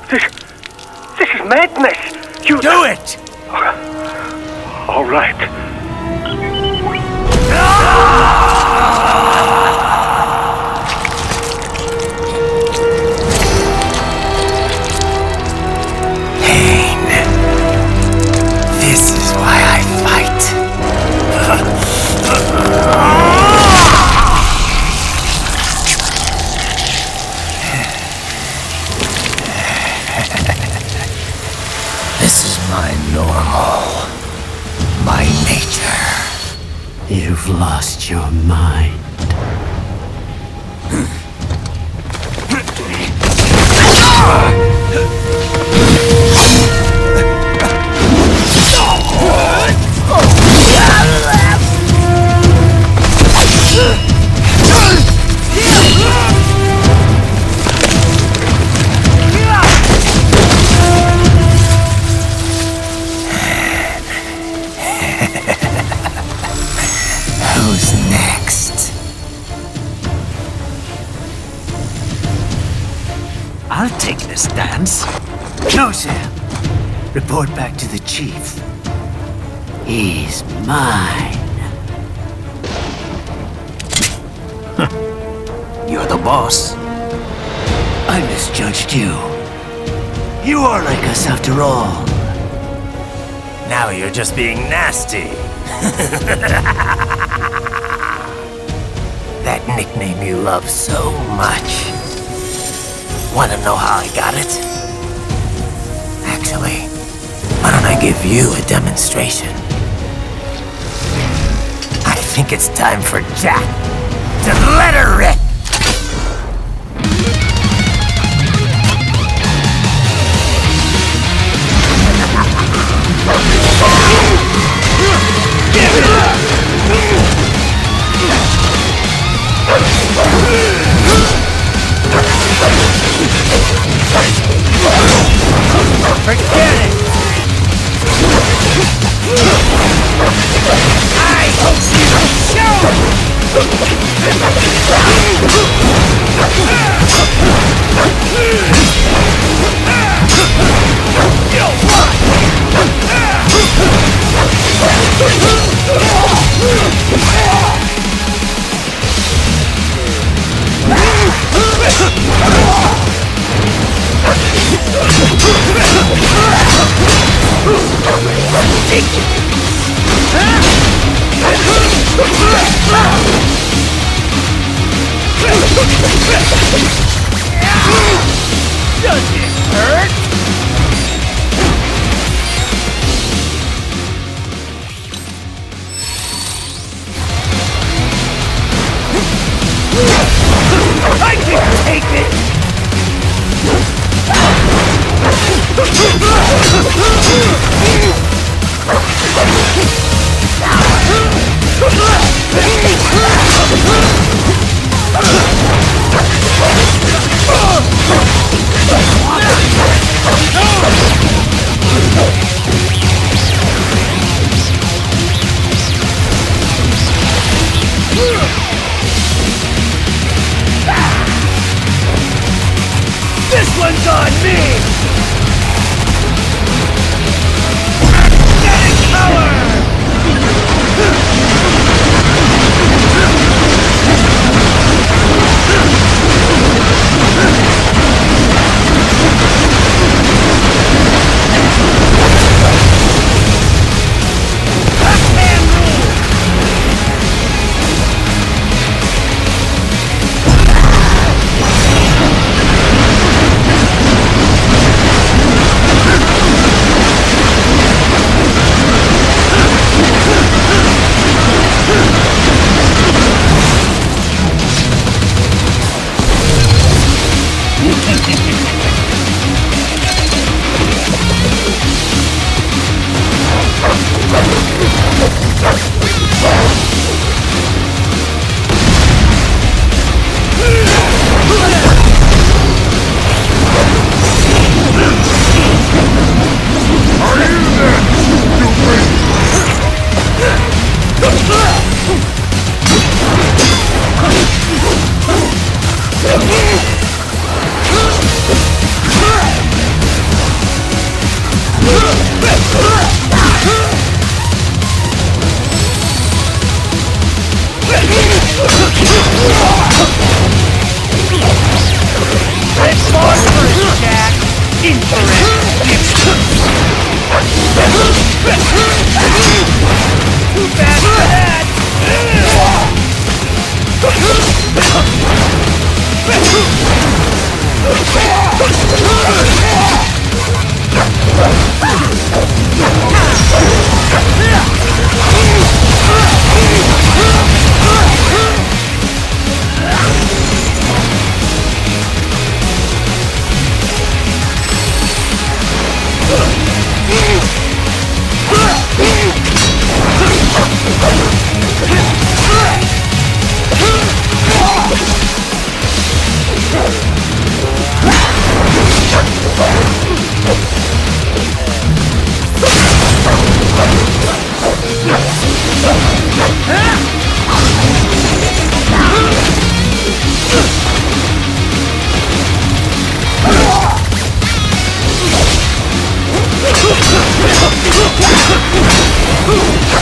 This is madness. You do it! All right. My normal. My nature. You've lost your mind. Who's next? I'll take this dance. No, Sam. Report back to the chief. He's mine. You're the boss. I misjudged you. You are like us after all. Now you're just being nasty. That nickname you love so much. Want to know how I got it? Actually, why don't I give you a demonstration? I think it's time for Jack to let her rip! Forget it! I Does it hurt? I can take it!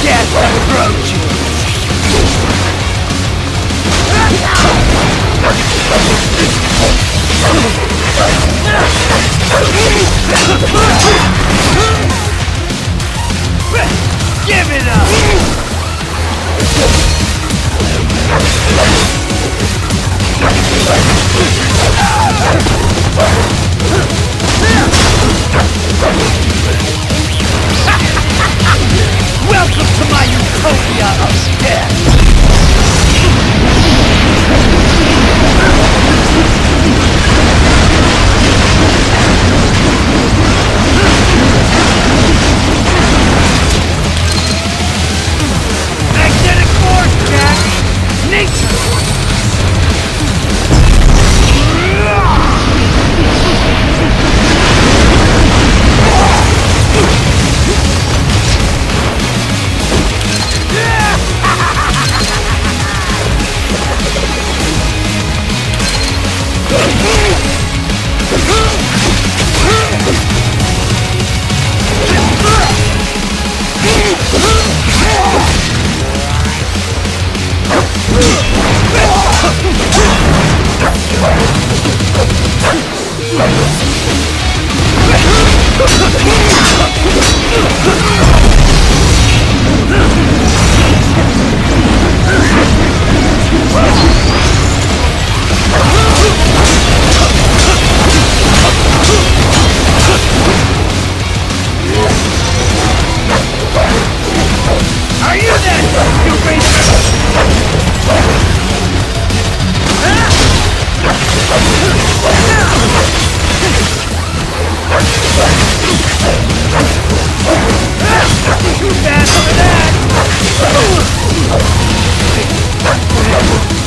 Death approaches! Give it up! Welcome to my utopia of death! Magnetic force, Jack! Nature! Are you that stupid? Too fast for that!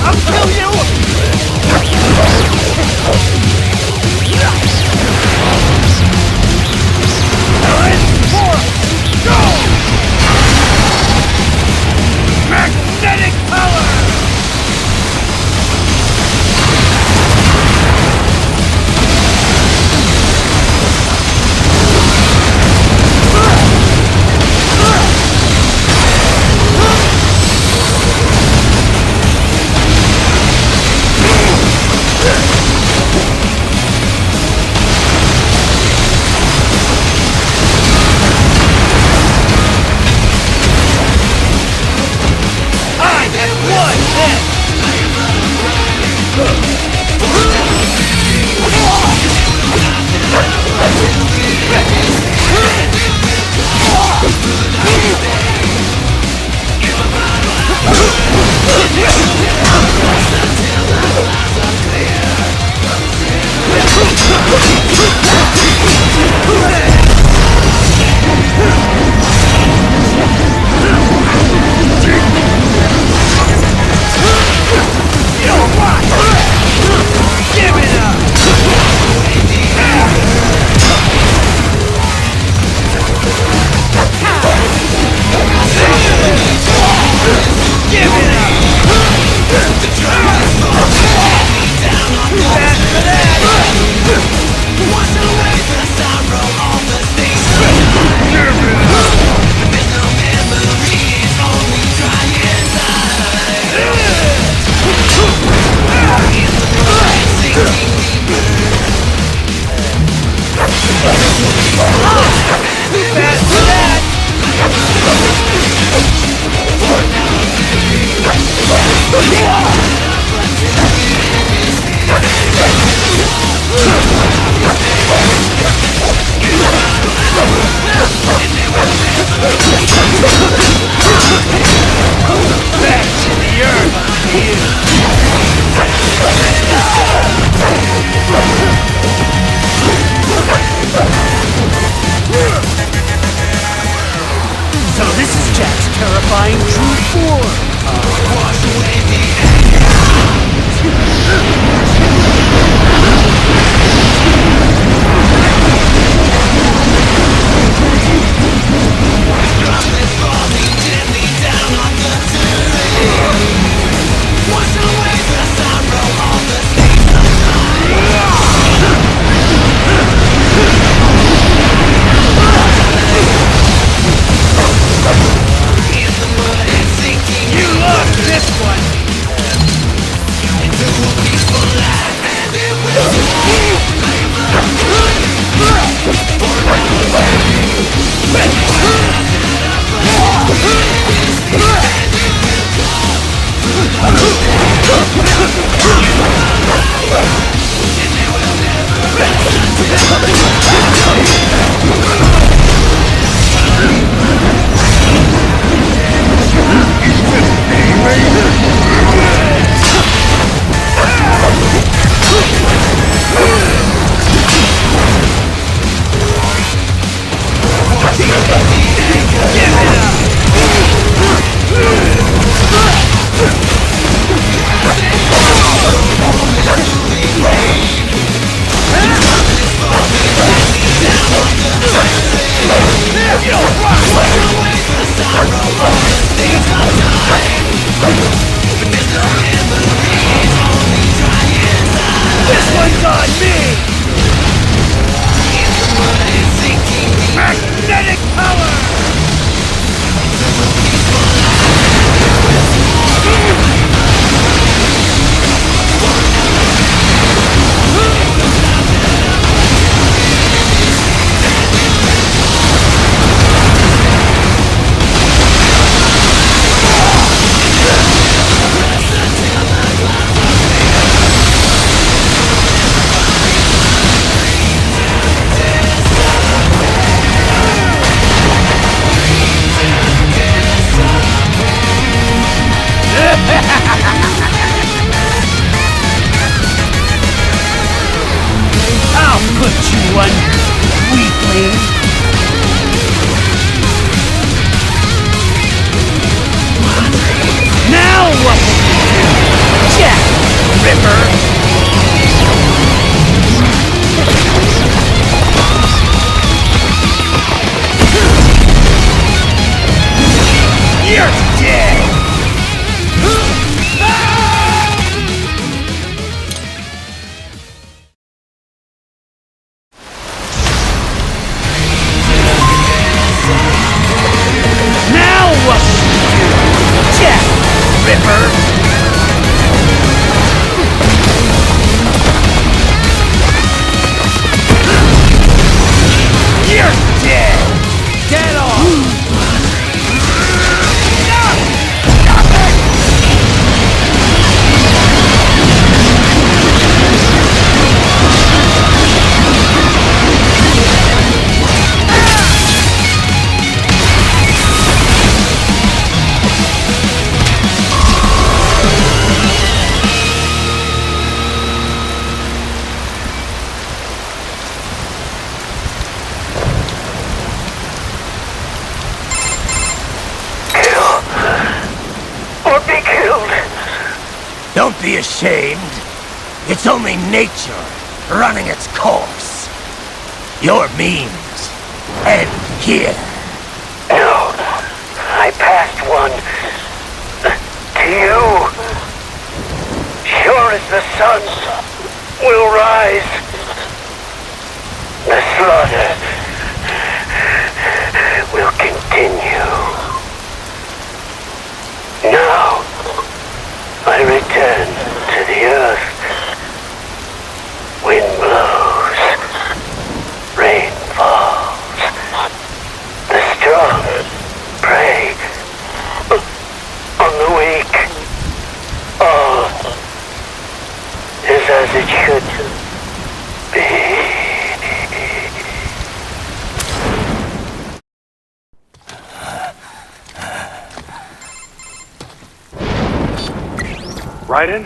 I'll kill you! Go! Magnetic power! This one's on me! Magnetic power! I'll put you under, weakling! Now what will you do, Jack Ripper? You're dead! Now what will you do, Jack Ripper? You're dead! Get off! Don't be ashamed. It's only nature running its course. Your means end here. No, I passed one to you. Sure as the sun will rise, the slaughter will continue. Now, I return to the earth. Wind blows, rain falls. The strong prey on the weak. All is as it should be. Raiden?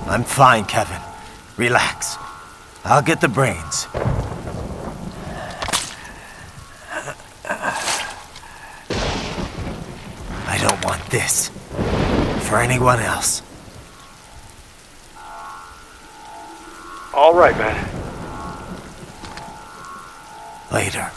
I'm fine, Kevin. Relax. I'll get the brains. I don't want this for anyone else. All right, man. Later.